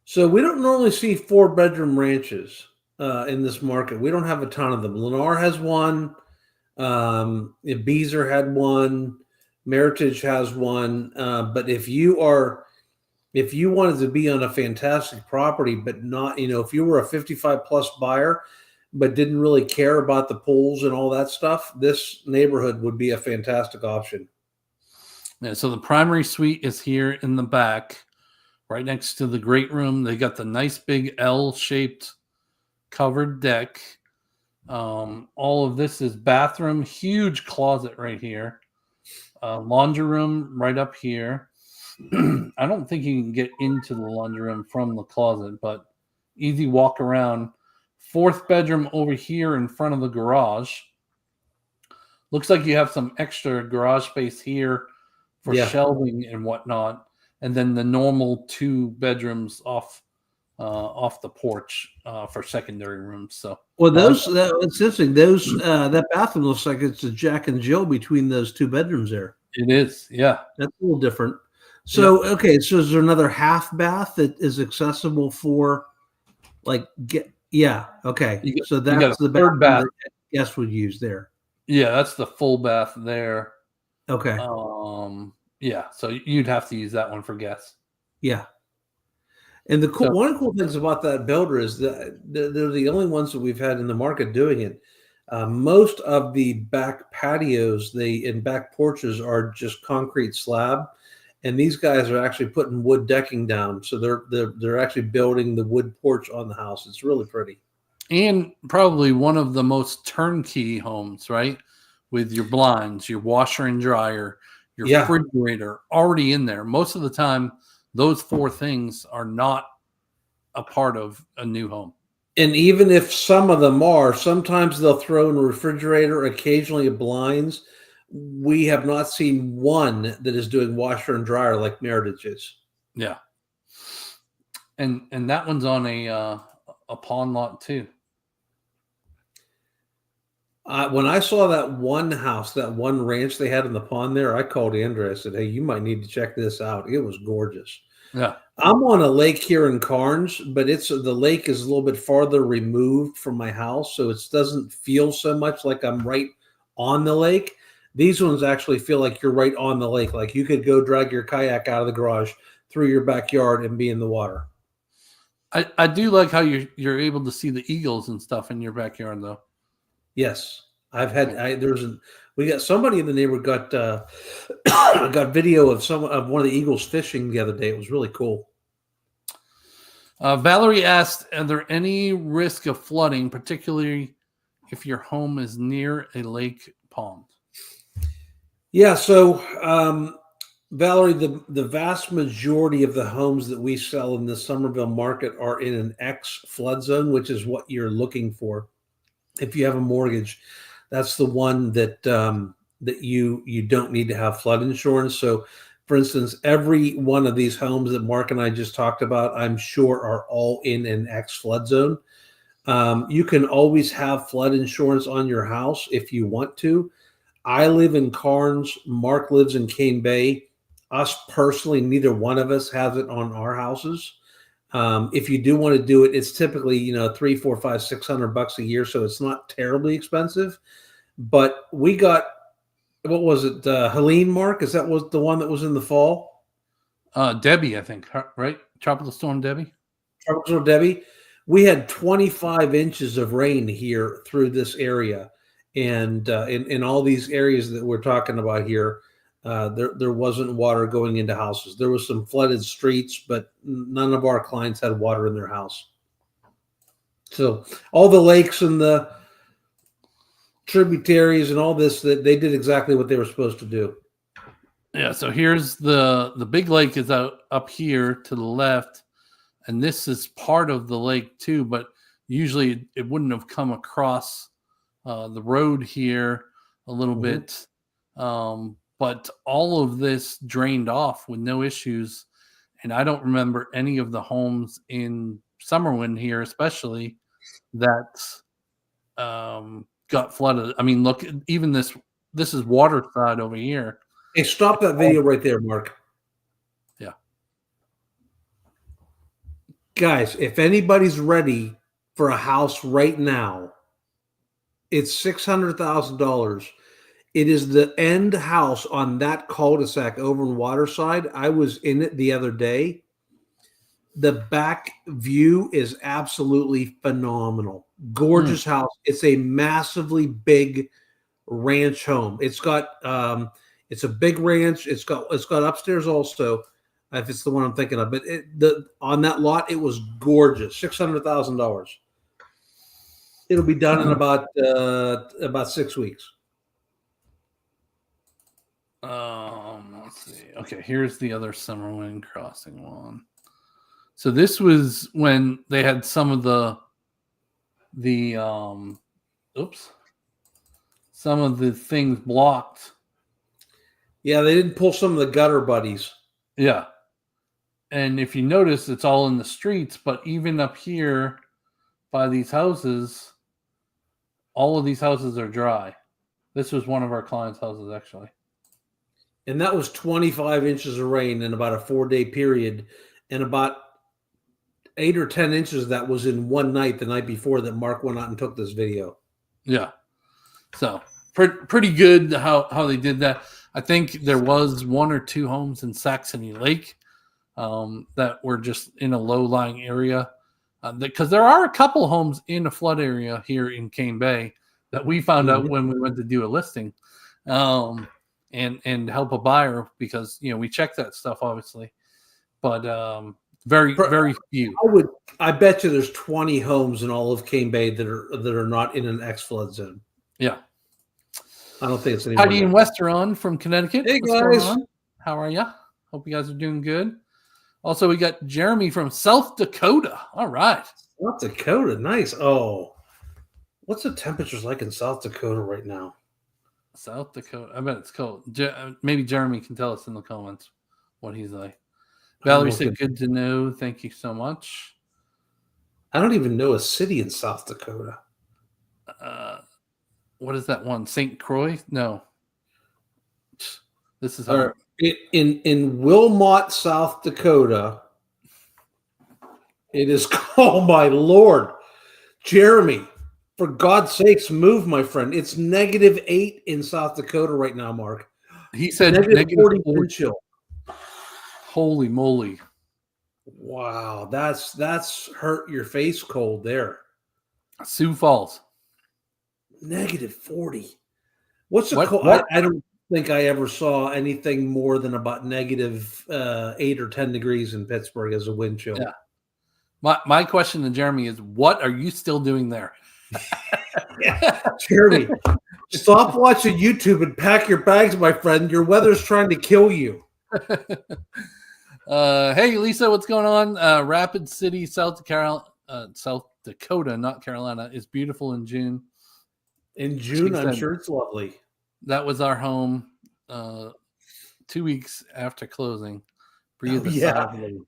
So we don't normally see 4-bedroom ranches in this market. We don't have a ton of them. Lennar has one. Beazer had one. Meritage has one. But if you wanted to be on a fantastic property, but not, if you were a 55 plus buyer, but didn't really care about the pools and all that stuff, this neighborhood would be a fantastic option. Yeah, so the primary suite is here in the back, right next to the great room. They got the nice big L-shaped covered deck. All of this is bathroom, huge closet right here. Laundry room right up here. I don't think you can get into the laundry room from the closet, but easy walk around. 4th bedroom over here in front of the garage. Looks like you have some extra garage space here for shelving and whatnot, and then the normal 2 bedrooms off the porch for secondary rooms. So, well, that's interesting. That bathroom looks like it's a Jack and Jill between those 2 bedrooms there. It is, yeah. That's a little different. So, okay, so is there another half bath that is accessible for, okay. So that's the third bath that guests would use there. Yeah, that's the full bath there. Okay. Yeah, so you'd have to use that one for guests. Yeah. And one of the cool things about that builder is that they're the only ones that we've had in the market doing it. Most of the back patios and back porches are just concrete slab, and these guys are actually putting wood decking down. So they're actually building the wood porch on the house. It's really pretty. And probably one of the most turnkey homes, right? With your blinds, your washer and dryer, your refrigerator already in there. Most of the time, those 4 things are not a part of a new home. And even if some of them are, sometimes they'll throw in a refrigerator, occasionally a blinds. We have not seen one that is doing washer and dryer like Meritage is. Yeah. And that one's on a pond lot too. When I saw that one house, that one ranch they had in the pond there, I called Andrew. I said, "Hey, you might need to check this out. It was gorgeous." Yeah. I'm on a lake here in Carnes, but the lake is a little bit farther removed from my house, so it doesn't feel so much like I'm right on the lake. These ones actually feel like you're right on the lake. Like you could go drag your kayak out of the garage through your backyard and be in the water. I do like how you're able to see the eagles and stuff in your backyard, though. Yes, we got somebody in the neighborhood got video of one of the eagles fishing the other day. It was really cool. Valerie asked, "Are there any risk of flooding, particularly if your home is near a lake pond?" Yeah, so Valerie, the vast majority of the homes that we sell in the Somerville market are in an X flood zone, which is what you're looking for. If you have a mortgage, that's the one that you don't need to have flood insurance. So For instance, every one of these homes that Mark and I just talked about, I'm sure are all in an X flood zone. You can always have flood insurance on your house if you want to. I live in Carnes. Mark lives in Cane Bay. Us personally, neither one of us has it on our houses. If you do want to do it, it's typically, $300, $400, $500, $600 a year. So it's not terribly expensive, but we got, what was it? Helene, Mark, is that was the one that was in the fall? Debbie, I think, right? Tropical Storm Debbie. Tropical Storm Debbie. We had 25 inches of rain here through this area. And in all these areas that we're talking about here, there wasn't water going into houses. There was some flooded streets, but none of our clients had water in their house. So all the lakes and the tributaries and all this, that they did exactly what they were supposed to do. Yeah. So here's the big lake is up here to the left, and this is part of the lake too. But usually it wouldn't have come across the road here a little bit. But all of this drained off with no issues. And I don't remember any of the homes in Summerwind here, especially that got flooded. I mean, look, even this is waterside over here. Hey, stop that video right there, Mark. Yeah. Guys, if anybody's ready for a house right now, it's $600,000. It is the end house on that cul-de-sac over in Waterside. I was in it the other day. The back view is absolutely phenomenal. Gorgeous house. It's a massively big ranch home. It's got it's a big ranch. It's got upstairs also, if it's the one I'm thinking of. But on that lot, it was gorgeous. $600,000. It'll be done in about 6 weeks. Let's see. Okay, here's the other Summerwind Crossing one. So this was when they had some of some of the things blocked. Yeah, they didn't pull some of the gutter buddies. Yeah. And if you notice, it's all in the streets, but even up here by these houses, all of these houses are dry. This was one of our clients' houses, actually. And that was 25 inches of rain in about a 4-day period. And about 8 or 10 inches of that was in one night, the night before that Mark went out and took this video. Yeah. So pretty good how they did that. I think there was 1 or 2 homes in Saxony Lake that were just in a low-lying area. Because there are a couple homes in a flood area here in Cane Bay that we found out when we went to do a listing. And help a buyer because we check that stuff obviously, but very few. I bet you there's 20 homes in all of Cane Bay that are not in an X flood zone. Yeah, I don't think it's any. Heidi and Westeron from Connecticut. Hey guys, how are you? Hope you guys are doing good. Also, we got Jeremy from South Dakota. All right, South Dakota, nice. Oh, what's the temperatures like in South Dakota right now? South Dakota. I bet it's cold. Maybe Jeremy can tell us in the comments what he's like. Valerie said, good to know. Thank you so much. I don't even know a city in South Dakota. What is that one? St. Croix? No. This is in Wilmot, South Dakota. It is, oh my Lord. Jeremy. For God's sakes, move, my friend. It's -8 in South Dakota right now, Mark. He said -40 wind chill. Holy moly. Wow, that's hurt your face cold there. Sioux Falls. -40. What's the cold? I don't think I ever saw anything more than about -8 or 10 degrees in Pittsburgh as a wind chill. Yeah. My question to Jeremy is, what are you still doing there? Jeremy, stop watching YouTube and pack your bags, my friend. Your weather's trying to kill you. Hey, Lisa, what's going on? Rapid City, South Dakota, not Carolina, is beautiful in June. In June, I'm sure it's lovely. That was our home 2 weeks after closing. Breathe Oh, a yeah. sigh of relief.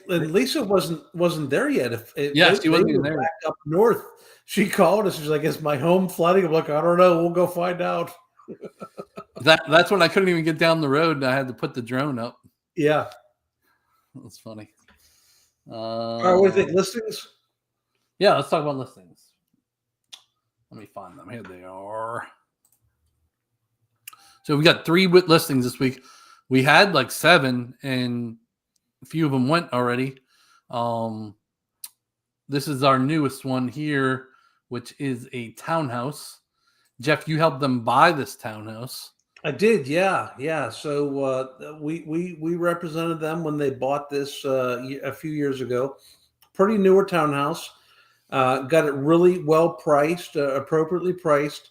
And Lisa wasn't there yet. Yeah, she wasn't they even were there. back up north. She called us. She's like, "Is my home flooding?" I'm like, "I don't know. We'll go find out." That's when I couldn't even get down the road, and I had to put the drone up. Yeah. That's funny. All right. What do you think? Listings? Yeah, let's talk about listings. Let me find them. Here they are. So we got 3 listings this week. We had like 7, and a few of them went already. This is our newest one here, which is a townhouse. Jeff, you helped them buy this townhouse. I did, yeah. So we represented them when they bought this a few years ago. Pretty newer townhouse. Got it really well priced, appropriately priced.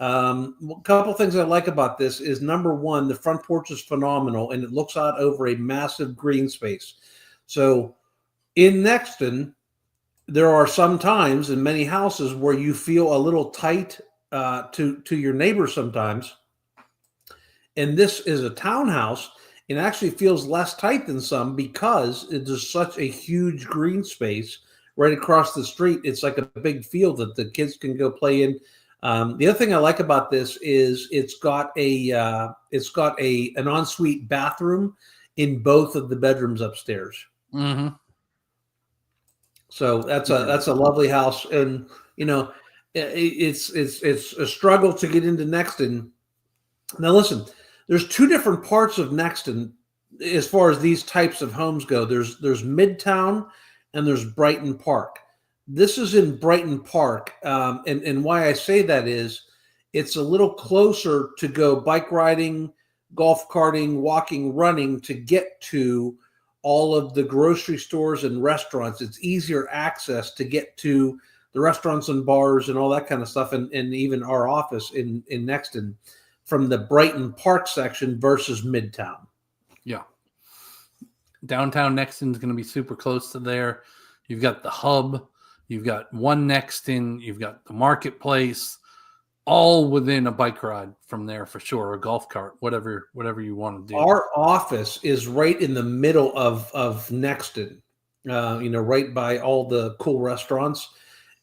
A couple things I like about this is, number one, the front porch is phenomenal, and it looks out over a massive green space. So in Nexton, there are some times in many houses where you feel a little tight to your neighbors sometimes. And this is a townhouse. It actually feels less tight than some because it is such a huge green space right across the street. It's like a big field that the kids can go play in. The other thing I like about this is it's got an ensuite bathroom in both of the bedrooms upstairs. Mm-hmm. So that's a lovely house, and it's a struggle to get into Nexton. Now listen, there's 2 different parts of Nexton as far as these types of homes go. There's Midtown and there's Brighton Park. This is in Brighton Park, and why I say that is it's a little closer to go bike riding, golf carting, walking, running to get to all of the grocery stores and restaurants. It's easier access to get to the restaurants and bars and all that kind of stuff, and even our office in Nexton from the Brighton Park section versus Midtown. Yeah. Downtown Nexton is going to be super close to there. You've got the hub. You've got One Nexton. You've got the marketplace, all within a bike ride from there for sure, a golf cart, whatever you want to do. Our office is right in the middle of Nexton, right by all the cool restaurants.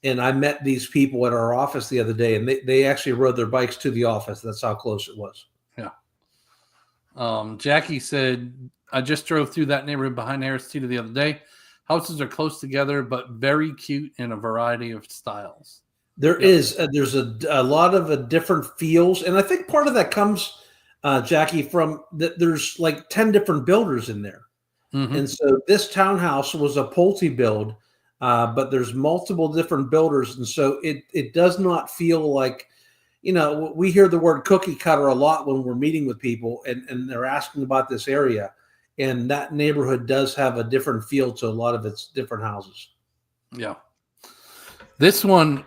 And I met these people at our office the other day, and they actually rode their bikes to the office. That's how close it was. Yeah. Jackie said, I just drove through that neighborhood behind Aristida the other day. Houses are close together, but very cute in a variety of styles. There's a lot of different feels. And I think part of that comes, Jackie, from that there's like 10 different builders in there. Mm-hmm. And so this townhouse was a Pulte build. But there's multiple different builders, and so it does not feel like, we hear the word cookie cutter a lot when we're meeting with people, and they're asking about this area, and that neighborhood does have a different feel to a lot of its different houses. Yeah, this one,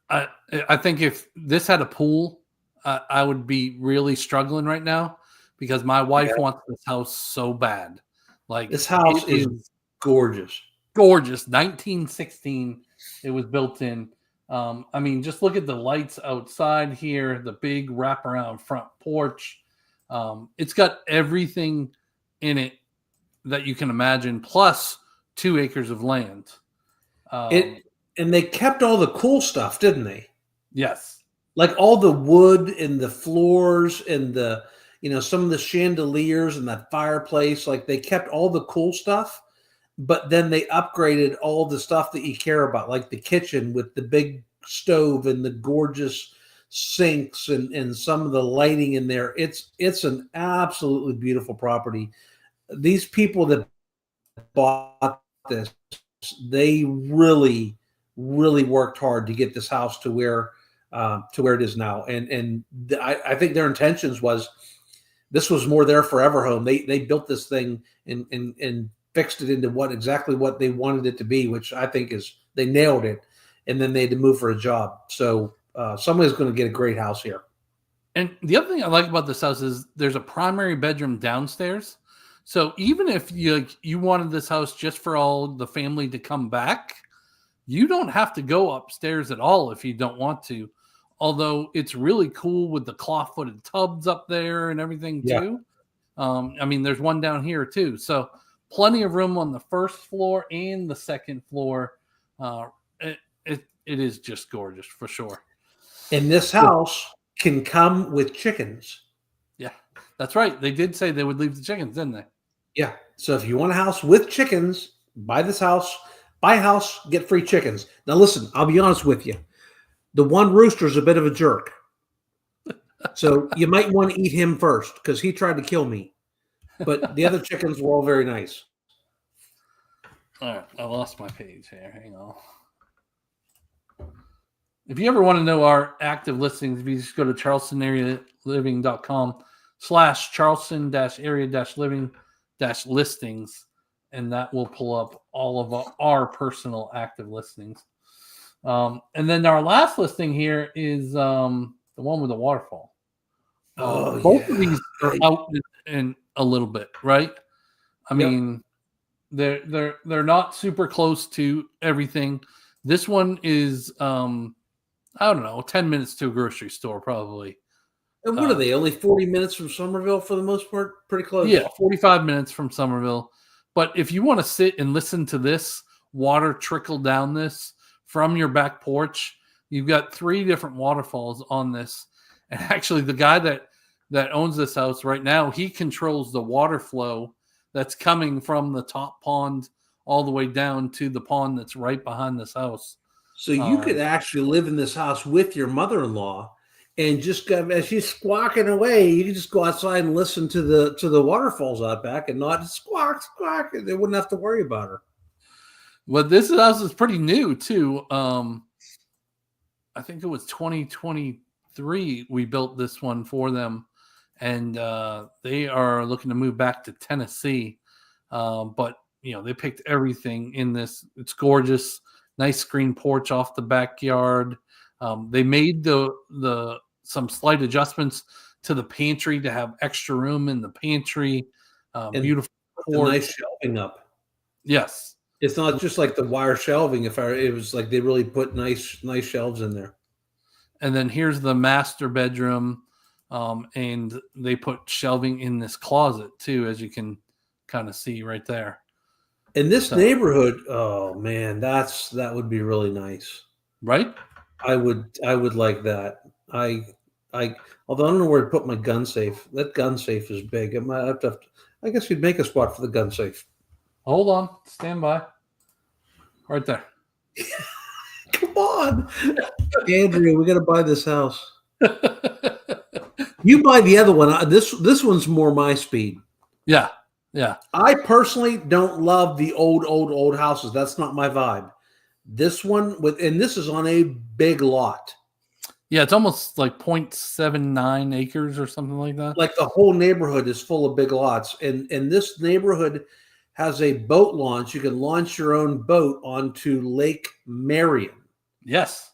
I think if this had a pool, I would be really struggling right now because my wife wants this house so bad. Like, this house is gorgeous. Gorgeous. 1916 it was built in. I mean, just look at the lights outside here, the big wraparound front porch. It's got everything in it that you can imagine, plus 2 acres of land. And they kept all the cool stuff, didn't they? Yes. Like all the wood and the floors and the some of the chandeliers and that fireplace. Like they kept all the cool stuff. But then they upgraded all the stuff that you care about, like the kitchen with the big stove and the gorgeous sinks and some of the lighting in there. It's an absolutely beautiful property. These people that bought this, they really, really worked hard to get this house to where it is now. And I think their intentions was this was more their forever home. They built this thing and fixed it into exactly what they wanted it to be, which I think is they nailed it. And then they had to move for a job. So somebody's going to get a great house here. And the other thing I like about this house is there's a primary bedroom downstairs. So even if you wanted this house just for all the family to come back, you don't have to go upstairs at all if you don't want to. Although it's really cool with the claw-footed tubs up there and everything too. I mean, there's one down here too. So plenty of room on the first floor and the second floor. It is just gorgeous for sure. And this house can come with chickens. Yeah, that's right. They did say they would leave the chickens, didn't they? Yeah. So if you want a house with chickens, buy this house. Buy a house, get free chickens. Now listen, I'll be honest with you. The one rooster is a bit of a jerk. So you might want to eat him first because he tried to kill me. But the other chickens were all very nice. All right, I lost my page here. Hang on. If you ever want to know our active listings, if you just go to charlestonarea.com/charleston-area-living-listings, and that will pull up all of our personal active listings. And then our last listing here is the one with the waterfall. Both of these are out in a little bit, right? I mean, they're not super close to everything. This one is I don't know, 10 minutes to a grocery store probably. And what are they? Only 40 minutes from Somerville for the most part? Pretty close. Yeah, 45 minutes from Somerville. But if you want to sit and listen to this water trickle down this from your back porch, you've got 3 different waterfalls on this. And actually the guy that owns this house right now, he controls the water flow that's coming from the top pond all the way down to the pond that's right behind this house. So you could actually live in this house with your mother-in-law and just as she's squawking away, you can just go outside and listen to the waterfalls out back and not squawk. They wouldn't have to worry about her. Well, this house is pretty new too. I think it was 2023 we built this one for them, and they are looking to move back to Tennessee. But they picked everything in this. It's gorgeous. Nice screen porch off the backyard. They made some slight adjustments to the pantry to have extra room in the pantry. Beautiful porch. Nice shelving up. Yes. It's not just like the wire shelving. It was like they really put nice shelves in there. And then here's the master bedroom. And they put shelving in this closet too, as you can kind of see right there. In this neighborhood, oh man, that would be really nice, right? I would like that. Although I don't know where to put my gun safe. That gun safe is big. I guess you'd make a spot for the gun safe. Hold on, stand by. Right there. Come on, Andrea, we got to buy this house. You buy the other one. This one's more my speed. Yeah. Yeah. I personally don't love the old houses. That's not my vibe. This one and this is on a big lot. Yeah, it's almost like 0.79 acres or something like that. Like the whole neighborhood is full of big lots. And this neighborhood has a boat launch. You can launch your own boat onto Lake Marion. Yes.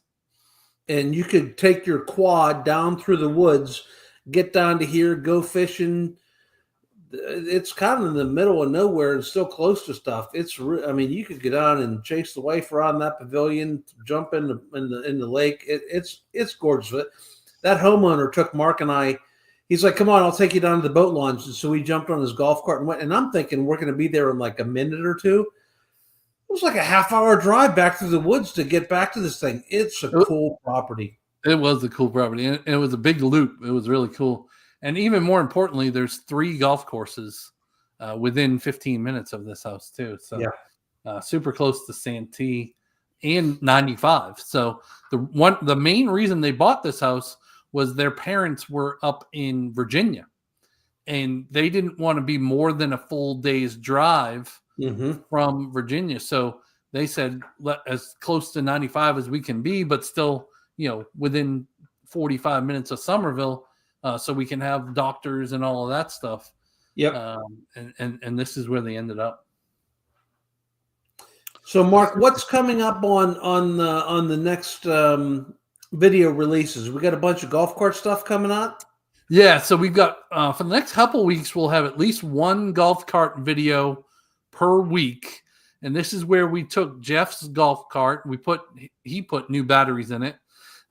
And you could take your quad down through the woods, get down to here, go fishing. It's kind of in the middle of nowhere and still close to stuff. You could get on and chase the wife around that pavilion, jump in the lake. It's gorgeous. That homeowner took Mark and I. He's like, "Come on, I'll take you down to the boat launch." And so we jumped on his golf cart and went. And I'm thinking we're going to be there in like a minute or two. It was like a half-hour drive back through the woods to get back to this thing. It's a cool property. It was a cool property, and it was a big loop. It was really cool. And even more importantly, there's 3 golf courses within 15 minutes of this house too. So super close to Santee and 95. So the main reason they bought this house was their parents were up in Virginia, and they didn't want to be more than a full day's drive from Virginia. So they said, as close to 95 as we can be, but still, within 45 minutes of Somerville. So we can have doctors and all of that stuff. Yep. And this is where they ended up. So Mark, what's coming up on the next video releases? We got a bunch of golf cart stuff coming out. Yeah. So we've got for the next couple weeks, we'll have at least one golf cart video per week. And this is where we took Jeff's golf cart. He put new batteries in it.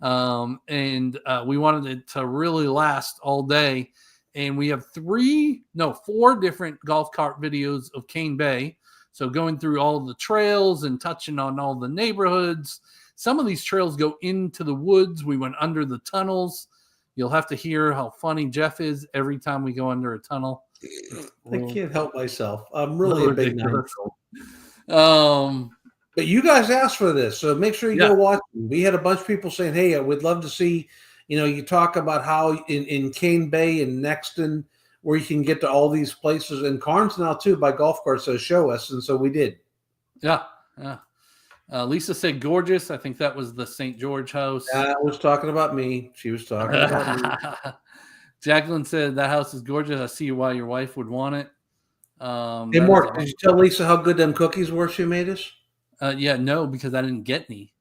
And we wanted it to really last all day. And we have 4 different golf cart videos of Cane Bay. So going through all the trails and touching on all the neighborhoods. Some of these trails go into the woods. We went under the tunnels. You'll have to hear how funny Jeff is every time we go under a tunnel. I can't help myself. I'm really a big nine. But you guys asked for this, so make sure you go watch. We had a bunch of people saying, "Hey, I would love to see." You talk about how in Cane Bay and Nexton, where you can get to all these places, and Carnes now too by golf carts. So show us, and so we did. Yeah. Lisa said gorgeous. I think that was the St. George house. That was talking about me. She was talking about me. Jacqueline said that house is gorgeous. I see why your wife would want it. Hey, Mark, did you tell Lisa how good them cookies were she made us? No, because I didn't get any.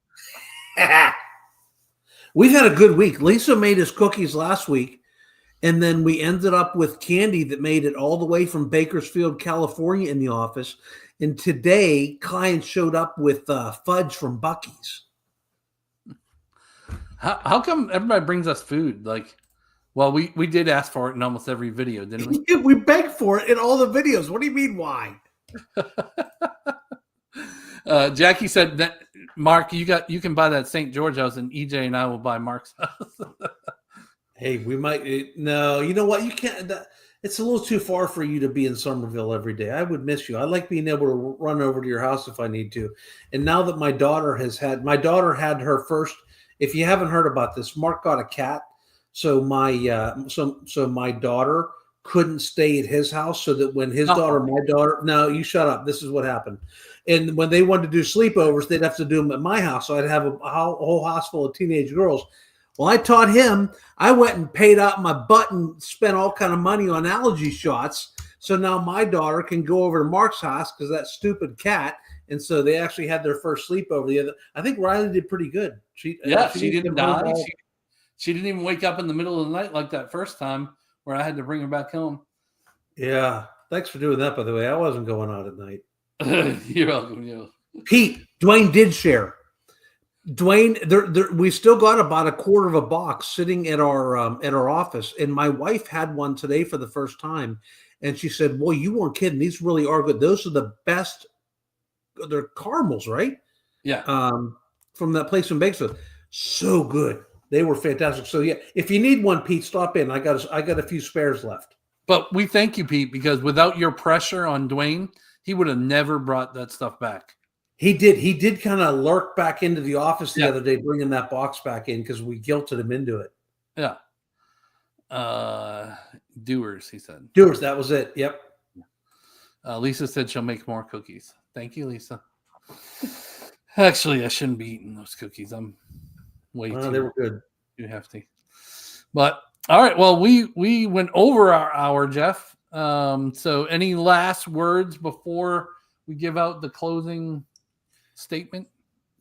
We've had a good week. Lisa made us cookies last week, and then we ended up with Candy that made it all the way from Bakersfield, California in the office. And today, clients showed up with fudge from Buc-ee's. How come everybody brings us food? Well, we did ask for it in almost every video, didn't we? We begged for it in all the videos. What do you mean, why? Jackie said that, Mark, you can buy that St. George house, and EJ and I will buy Mark's house. Hey, we might. No, you know what? You can't. It's a little too far for you to be in Somerville every day. I would miss you. I like being able to run over to your house if I need to. And now that my daughter had her first. If you haven't heard about this, Mark got a cat. So my daughter couldn't stay at his house, so that when his daughter, no, you shut up. This is what happened. And when they wanted to do sleepovers, they'd have to do them at my house. So I'd have a whole house full of teenage girls. Well, I taught him. I went and paid out my butt and spent all kind of money on allergy shots. So now my daughter can go over to Mark's house because that stupid cat. And so they actually had their first sleepover. I think Riley did pretty good. She didn't die. She didn't even wake up in the middle of the night like that first time where I had to bring her back home. Yeah. Thanks for doing that, by the way. I wasn't going out at night. You're welcome. Yeah. Pete, Dwayne did share. Dwayne, we still got about a quarter of a box sitting at our office, and my wife had one today for the first time, and she said, "Boy, you weren't kidding. These really are good. Those are the best. They're caramels, right? Yeah. From that place in Bakersfield, so good. They were fantastic. So yeah, if you need one, Pete, stop in. I got a few spares left. But we thank you, Pete, because without your pressure on Dwayne, he would have never brought that stuff back. He did kind of lurk back into the office the other day, bringing that box back in because we guilted him into it. Yeah. Doers, he said. Doers, that was it. Yep. Lisa said she'll make more cookies. Thank you, Lisa. Actually, I shouldn't be eating those cookies. I'm way too. They were good. Too hefty. But all right. Well, we went over our hour, Jeff. So any last words before we give out the closing statement?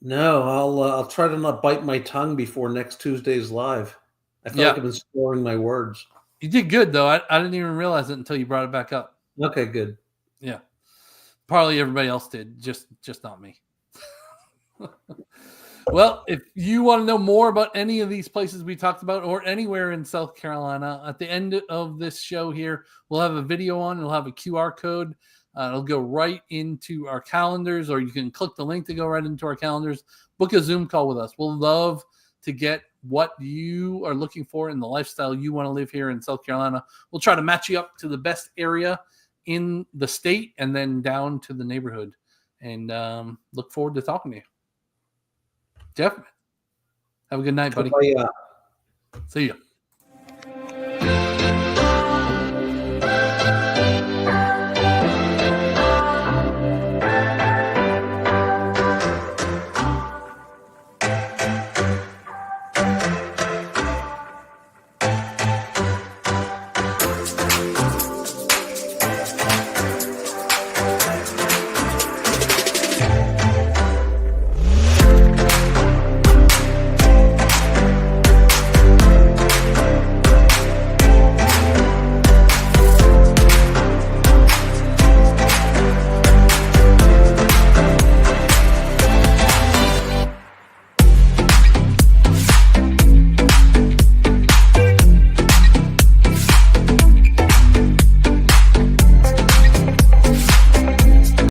No, I'll try to not bite my tongue before next Tuesday's live. I feel like I've been storing my words. You did good though. I didn't even realize it until you brought it back up. Okay, good. Yeah. Probably everybody else did, just not me. Well, if you want to know more about any of these places we talked about or anywhere in South Carolina, at the end of this show here, we'll have a video on. It'll have a QR code. It'll go right into our calendars, or you can click the link to go right into our calendars. Book a Zoom call with us. We'll love to get what you are looking for in the lifestyle you want to live here in South Carolina. We'll try to match you up to the best area in the state and then down to the neighborhood. And look forward to talking to you. Jeff, have a good night, buddy. Yeah. See you.